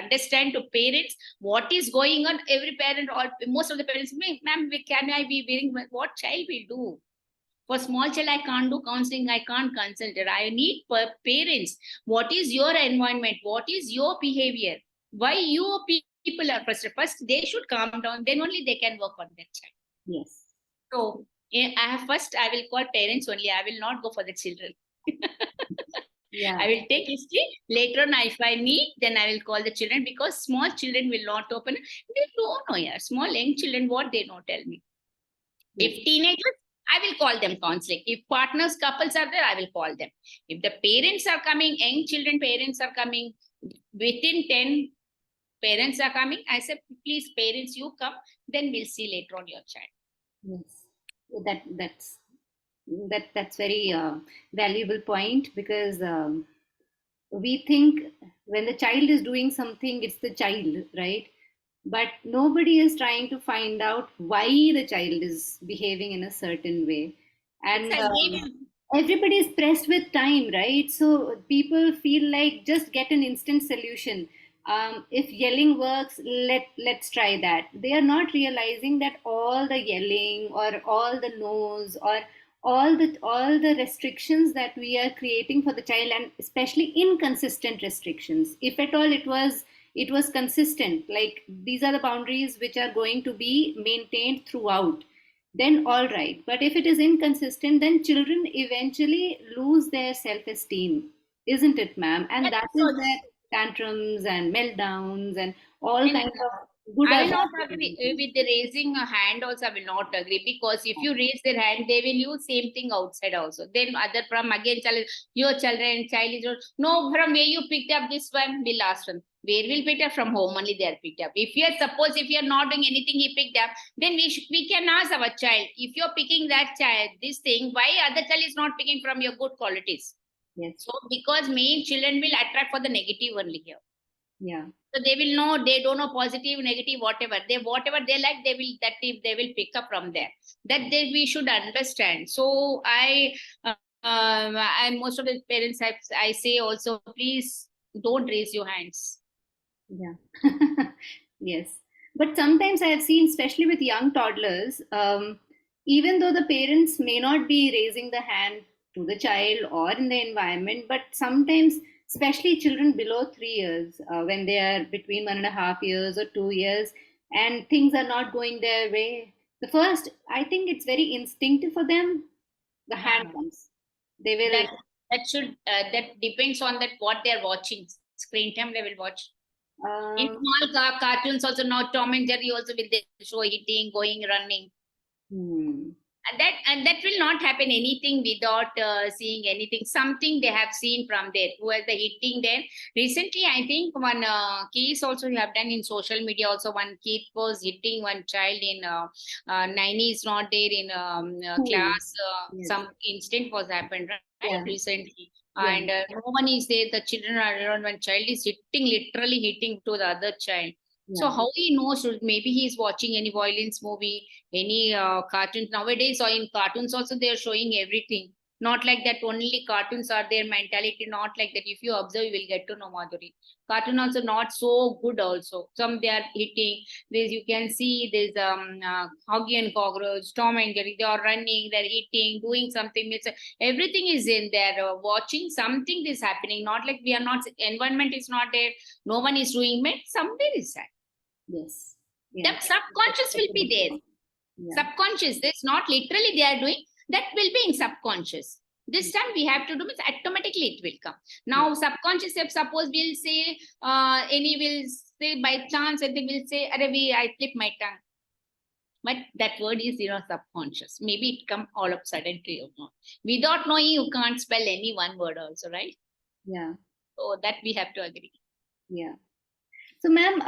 understand to parents what is going on. Every parent or most of the parents, ma'am, can I be wearing what child will do? For small child, I can't do counseling, I can't consult it. I need parents. What is your environment? What is your behavior? Why you people are frustrated? First, they should calm down, then only they can work on that child. Yes. So I will call parents only. I will not go for the children. Yeah. I will take history. Later on, if I need, then I will call the children, because small children will not open. They don't know, yeah. Small young children, what they know, tell me. Yes. If teenagers, I will call them counseling. If partners, couples are there, I will call them. If the parents are coming, young children, parents are coming, within 10 parents are coming, I say, please, parents, you come, then we'll see later on your child. Yes, that's very valuable point, because we think when the child is doing something, it's the child, right? But nobody is trying to find out why the child is behaving in a certain way. And everybody is pressed with time, right? So people feel like just get an instant solution. If yelling works, let's try that. They are not realizing that all the yelling or all the no's or all the restrictions that we are creating for the child, and especially inconsistent restrictions. If at all it was consistent, like these are the boundaries which are going to be maintained throughout, then all right. But if it is inconsistent, then children eventually lose their self-esteem, isn't it, ma'am? And that is where tantrums and meltdowns and all And kinds of good I or will not bad agree behavior. with the raising a hand also. I will not agree, because if you raise their hand, they will use same thing outside also. Then other from again child, your children, child is no, from where you picked up this one, will ask them. Where will pick up? From home only they are picked up. If you are, suppose if you are not doing anything he picked up, then we can ask our child, if you're picking that child this thing, why other child is not picking from your good qualities? Yes. So because main children will attract for the negative only here. Yeah. So they will know, they don't know positive, negative, whatever they like, they will, that if they will pick up from there. That they we should understand. So I most of the parents I say also, please don't raise your hands. Yeah. Yes. But sometimes I have seen, especially with young toddlers, even though the parents may not be raising the hand to the child or in the environment, but sometimes, especially children below 3 years, when they are between 1.5 years or 2 years, and things are not going their way, the first, I think it's very instinctive for them, the hand Uh, comes. They will. that that depends on that what they are watching. Screen time they will watch. In Um, small cartoons also, now Tom and Jerry also with the show eating, going, running. hmm, And that will not happen anything without seeing anything, something they have seen from there, who has the hitting there. Recently I think one case also you have done in social media also, one kid was hitting one child in 90 is not there in cool. class, Yes. some incident was happened, right, Yeah. recently. Yeah. And no one is there, the children are around, one child is hitting, literally hitting to the other child. So Yeah. how he knows? Maybe he is watching any violence movie, any cartoons nowadays, or in cartoons also they are showing everything. Not like that only cartoons are their mentality, not like that. If you observe, you will get to know, Madhuri. Cartoon also not so good also. Some they are hitting. There's, you can see there's Huggy and Cockroach, Tom and Jerry, they are running, they're eating, doing something. It's, everything is in there. Watching something is happening. Not like we are not, environment is not there. No one is doing it. Somewhere is that. Yes. Yeah. That subconscious will be there. Yeah. Subconscious, this not literally they are doing, that will be in subconscious. This time we have to do means automatically it will come. Yeah. Now suppconscious, if suppose we'll say any will say by chance, and they will say I flip my tongue, but that word is subconscious, maybe it come all of a sudden to you, without knowing you can't spell any one word also, right? Yeah. So that we have to agree. Yeah. So, ma'am,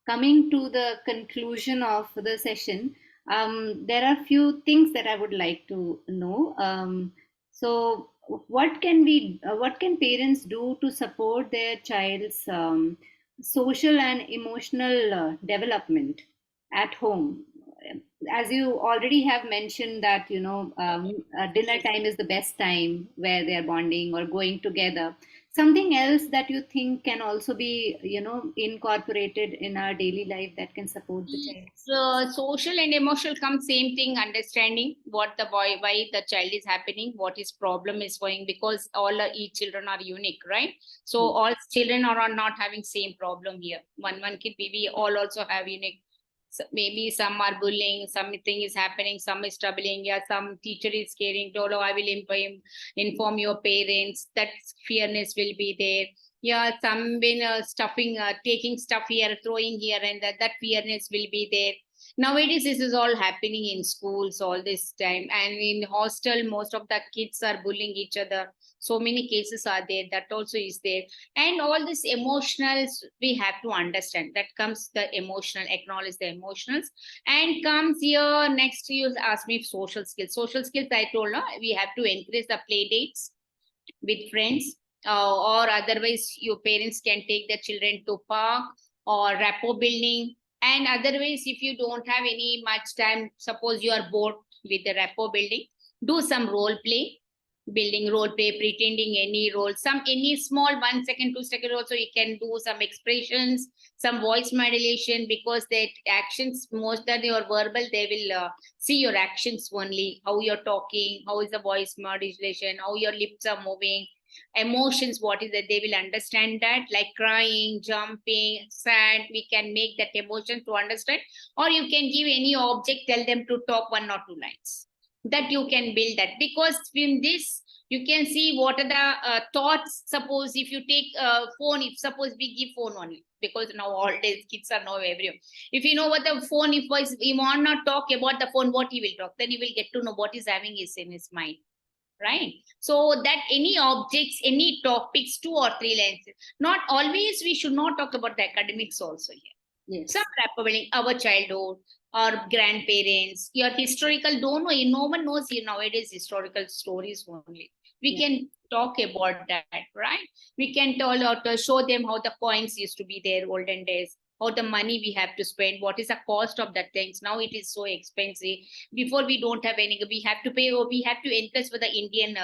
coming to the conclusion of the session, there are few things that I would like to know. So, what can parents do to support their child's social and emotional development at home? As you already have mentioned that dinner time is the best time where they are bonding or going together. Something else that you think can also be incorporated in our daily life that can support the child? So social and emotional come same thing, understanding what the boy, why the child is happening, what his problem is going, because all each children are unique, right? So Mm. all children are not having same problem here. One kid, maybe all also have unique. So maybe some are bullying, something is happening, some is troubling, yeah, some teacher is caring, Tolo, I will inform your parents, that fairness will be there. Yeah, some been stuffing, taking stuff here, throwing here, and that fairness will be there. Nowadays this is all happening in schools all this time, and in hostel most of the kids are bullying each other. So many cases are there, that also is there. And all this emotionals we have to understand, that comes the emotional, acknowledge the emotionals. And comes here next, you ask me social skills. Social skills I told, no, we have to increase the play dates with friends, or otherwise your parents can take the children to park or rapport building. And otherwise, if you don't have any much time, suppose you are bored with the rapport building, do some role play, building role play, pretending any role, some any small 1 second 2 second also you can do some expressions, some voice modulation, because that actions most than your verbal, they will see your actions only, how you're talking, how is the voice modulation, how your lips are moving, emotions, what is that, they will understand that, like crying, jumping, sad, we can make that emotion to understand. Or you can give any object, tell them to talk 1 or 2 lines, that you can build that, because in this you can see what are the thoughts. Suppose if you take phone, if suppose we give phone only, because now all days kids are now everywhere. If you know what the phone, if he want not talk about the phone, what he will talk, then he will get to know what is having is in his mind, right? So that any objects, any topics, 2 or 3 lines. Not always we should not talk about the academics also here. Yes. Some traveling, our childhood, our grandparents, your historical, don't know, no one knows here nowadays historical stories only. We can talk about that, right? We can tell or to show them how the coins used to be there olden days, how the money we have to spend, what is the cost of that things. Now it is so expensive. Before we don't have any, we have to pay, or we have to invest for the Indian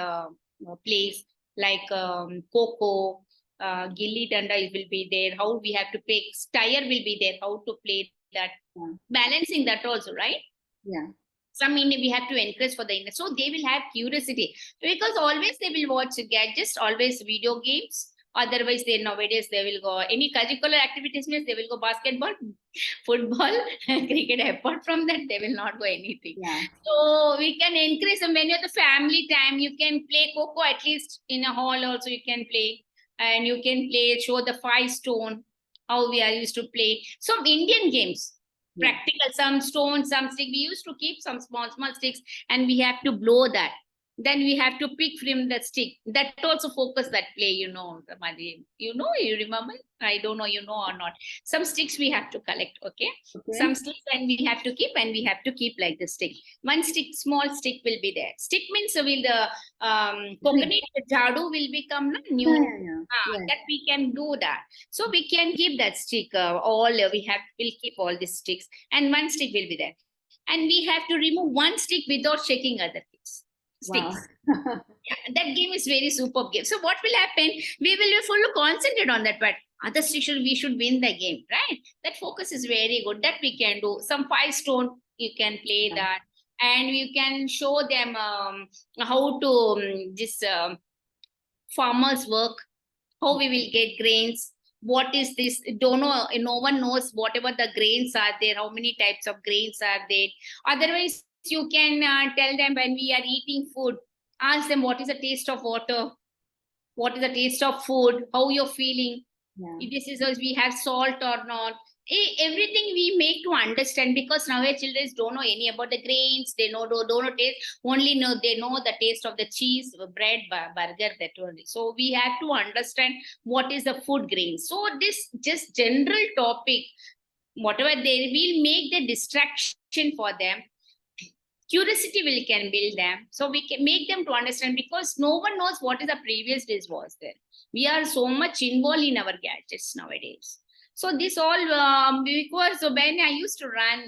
place like Coco, gilli danda will be there, how we have to pay, tire will be there, how to play that, balancing that also, right? Yeah. Some Indian we have to encourage for the Indian, so they will have curiosity, because always they will watch gadgets, always video games. Otherwise, they nowadays they will go any curricular activities means they will go basketball, football, cricket. Apart from that, they will not go anything. Yeah. So we can encourage them when you're the family time. You can play Coco at least in a hall. Also, you can play, and you can play show the 5 stone, how we are used to play some Indian games. Practical, some stones, some stick. We used to keep some small sticks, and we have to blow that. Then we have to pick from the stick. That also focus that play, Madhi. You remember? I don't know, you know or not. Some sticks we have to collect, okay? Some sticks and we have to keep, and we have to keep like the stick. One stick, small stick will be there. Stick means will the coconut jadu will become new. That we can do that. So we can keep that stick. We'll keep all these sticks, and one stick will be there. And we have to remove one stick without shaking other sticks. That game is very superb game. So what will happen? We will be fully concentrated on that, but other stick we should win the game, right? That focus is very good. That we can do. Some 5 stone, you can play that, and you can show them how to this farmers work, how we will get grains. What is this? Don't know. No one knows whatever the grains are there. How many types of grains are there? Otherwise, you can tell them when we are eating food. Ask them what is the taste of water, what is the taste of food, how you're feeling. If this is as we have salt or not. Everything we make to understand, because now children don't know any about the grains. They don't know taste. Only know they know the taste of the cheese, bread, burger, that only. So we have to understand what is the food grain. So this just general topic, whatever they will make the distraction for them. Curiosity will can build them, so we can make them to understand, because no one knows what is the previous days was there. We are so much involved in our gadgets nowadays. So this all because when I used to run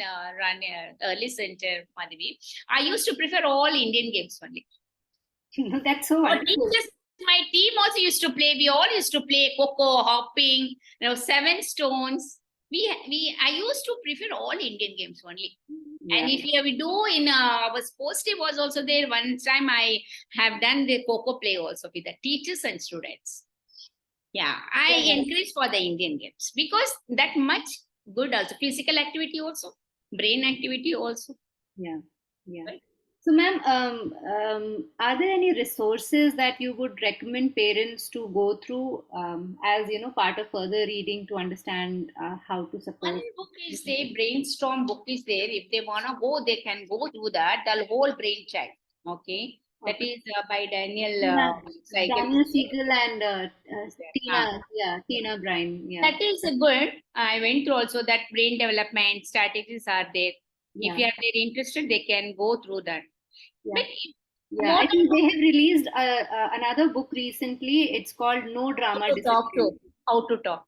early center, Madhavi, I used to prefer all Indian games only. That's so wonderful. My team also used to play. We all used to play Coco, hopping, 7 stones. I used to prefer all Indian games only. And if we do in our sports team was also there. One time I have done the Coco play also with the teachers and students. I encourage for the Indian games, because that much good also. Physical activity also, brain activity also. Right? So, ma'am, are there any resources that you would recommend parents to go through as part of further reading to understand how to support? One book is there, Brainstorm book is there. If they wanna go, they can go do that. The whole brain child. Okay. That is by Daniel Siegel and Tina Bryan. That is good. I went through also that brain development strategies are there. If you are very interested, they can go through that. I think they have released another book recently. It's called No Drama Discipline. How to talk.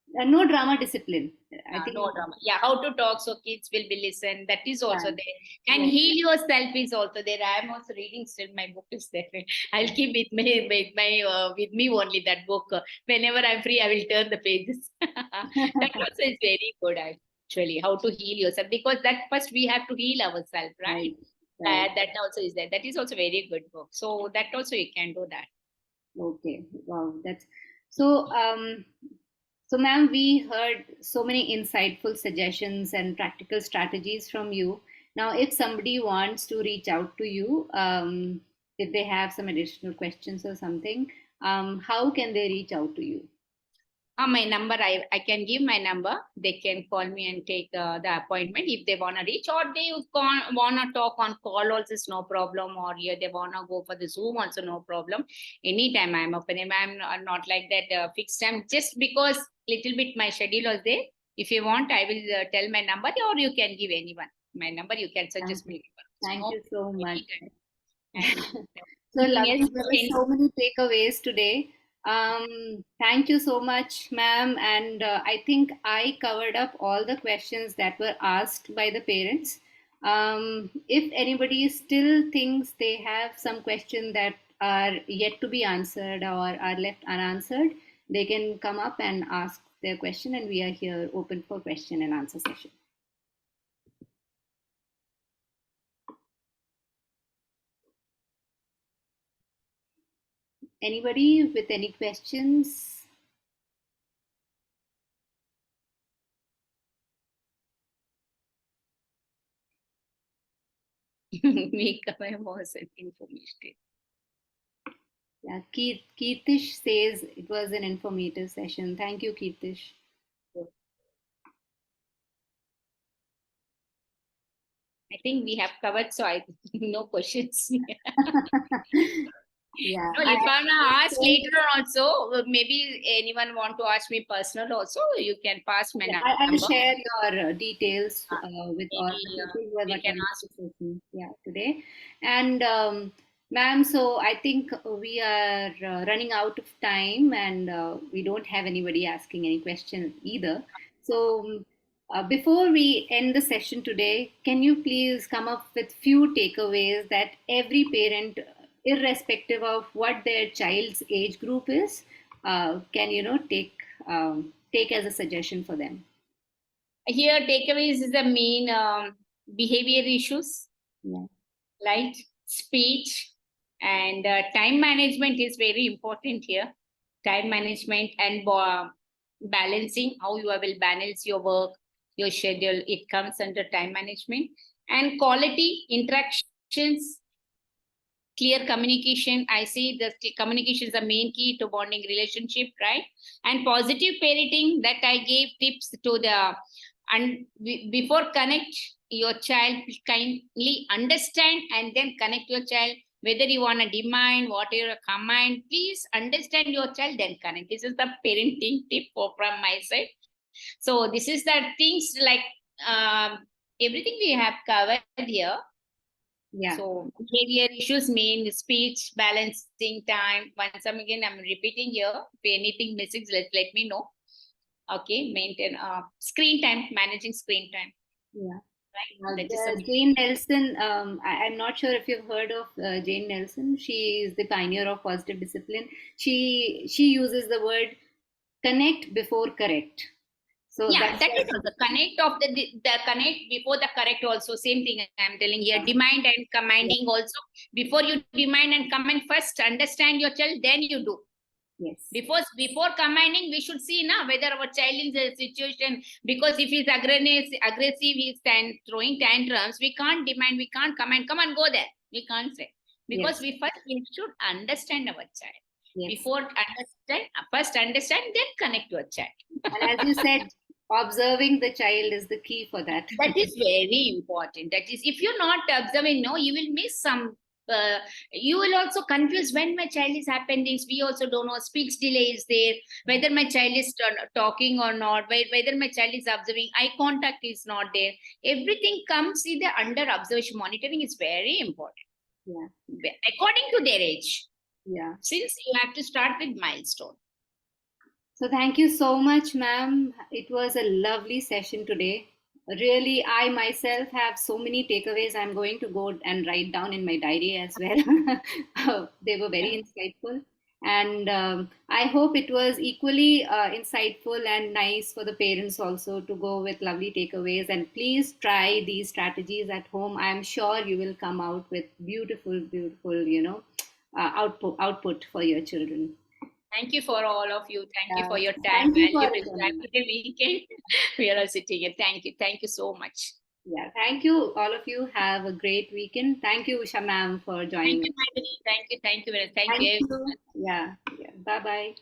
No Drama Discipline. I think no drama. How to talk so kids will be listen. That is also there. And heal yourself is also there. I am also reading still. My book is there. I'll keep with me only that book. Whenever I'm free, I will turn the pages. That also is very good actually. How to heal yourself, because that first we have to heal ourselves, right? That also is there. That is also very good book. So that also you can do that. Okay. Wow. That's so. So, ma'am, we heard so many insightful suggestions and practical strategies from you. Now, if somebody wants to reach out to you, if they have some additional questions or something, how can they reach out to you? My number, I can give my number. They can call me and take the appointment if they want to reach, or they want to talk on call also is no problem, or yeah, they want to go for the Zoom also no problem. Anytime I'm open. I'm not like that fixed time, just because little bit my schedule was there. If you want, I will tell my number, or you can give anyone my number. You can suggest me. Thank No, you so much. anytime. And So anything lovely. else? There were so many takeaways today. Thank you so much, ma'am. And I think I covered up all the questions that were asked by the parents. If anybody still thinks they have some questions that are yet to be answered or are left unanswered, they can come up and ask their question, and we are here open for question and answer session. Anybody with any questions? Make my most information. Yeah, Keertish says it was an informative session. Thank you, Keertish. I think we have covered, so I no questions. Yeah, No, if I wanna ask later on also, maybe anyone want to ask me personal also, you can pass my I will number. share your details with all Maybe the people who have we can attended ask. the session, yeah, today. And ma'am, so I think we are running out of time, and we don't have anybody asking any questions either. So before we end the session today, can you please come up with few takeaways that every parent, irrespective of what their child's age group is, can take as a suggestion for them? Here, takeaways is the main behavior issues, Yeah. like speech, and time management is very important here. Time management and balancing, how you will balance your work, your schedule, it comes under time management. And quality interactions, clear communication. I see the communication is the main key to bonding relationship, right? And positive parenting, that I gave tips to the, and before connect your child, kindly understand and then connect your child. Whether you want to demand whatever command, please understand your child, then connect. This is the parenting tip from my side. So this is the things like, um, everything we have covered here. Yeah. So behavior issues mean speech, balancing time. Once again, I'm repeating here. If anything missing, let me know. Okay, maintain screen time, managing screen time. Yeah. Right. That is Jane Nelson, I'm not sure if you've heard of Jane Nelson. She is the pioneer of positive discipline. She uses the word connect before correct. So yeah, that's that is also connect of the connect before the correct also. Same thing I'm telling here. Demand and commanding also. Before you demand and command, first understand your child, then you do. yes. Before commanding, we should see now whether our child is in a situation, because if he's aggressive, he's throwing tantrums, we can't demand, we can't command, come and go there. We can't say. Because Yes. we should understand our child. Yes. Before understand, first understand, then connect to a child. And as you said, observing the child is the key for that. That is very important. That is, if you're not observing, no, you will miss some. You will also confuse when my child is happening. We also don't know, speech delay is there, whether my child is talking or not, whether my child is observing, eye contact is not there. Everything comes in the under observation. Monitoring is very important. Yeah. According to their age. Yeah. Since you have to start with milestone. So thank you so much, ma'am. It was a lovely session today. Really, I myself have so many takeaways. I'm going to go and write down in my diary as well. They were very insightful. And I hope it was equally insightful and nice for the parents also to go with lovely takeaways. And please try these strategies at home. I'm sure you will come out with beautiful, beautiful, output for your children. Thank you for all of you. Thank you for your time, Thank you for valuable time attending. for the weekend. We are all sitting here. Thank you. Thank you so much. Yeah, thank you. All of you have a great weekend. Thank you, Usha ma'am, for Thank joining you, us. Maitri. Thank you. Thank you. Thank Thank you. you. Yeah, yeah. Bye bye.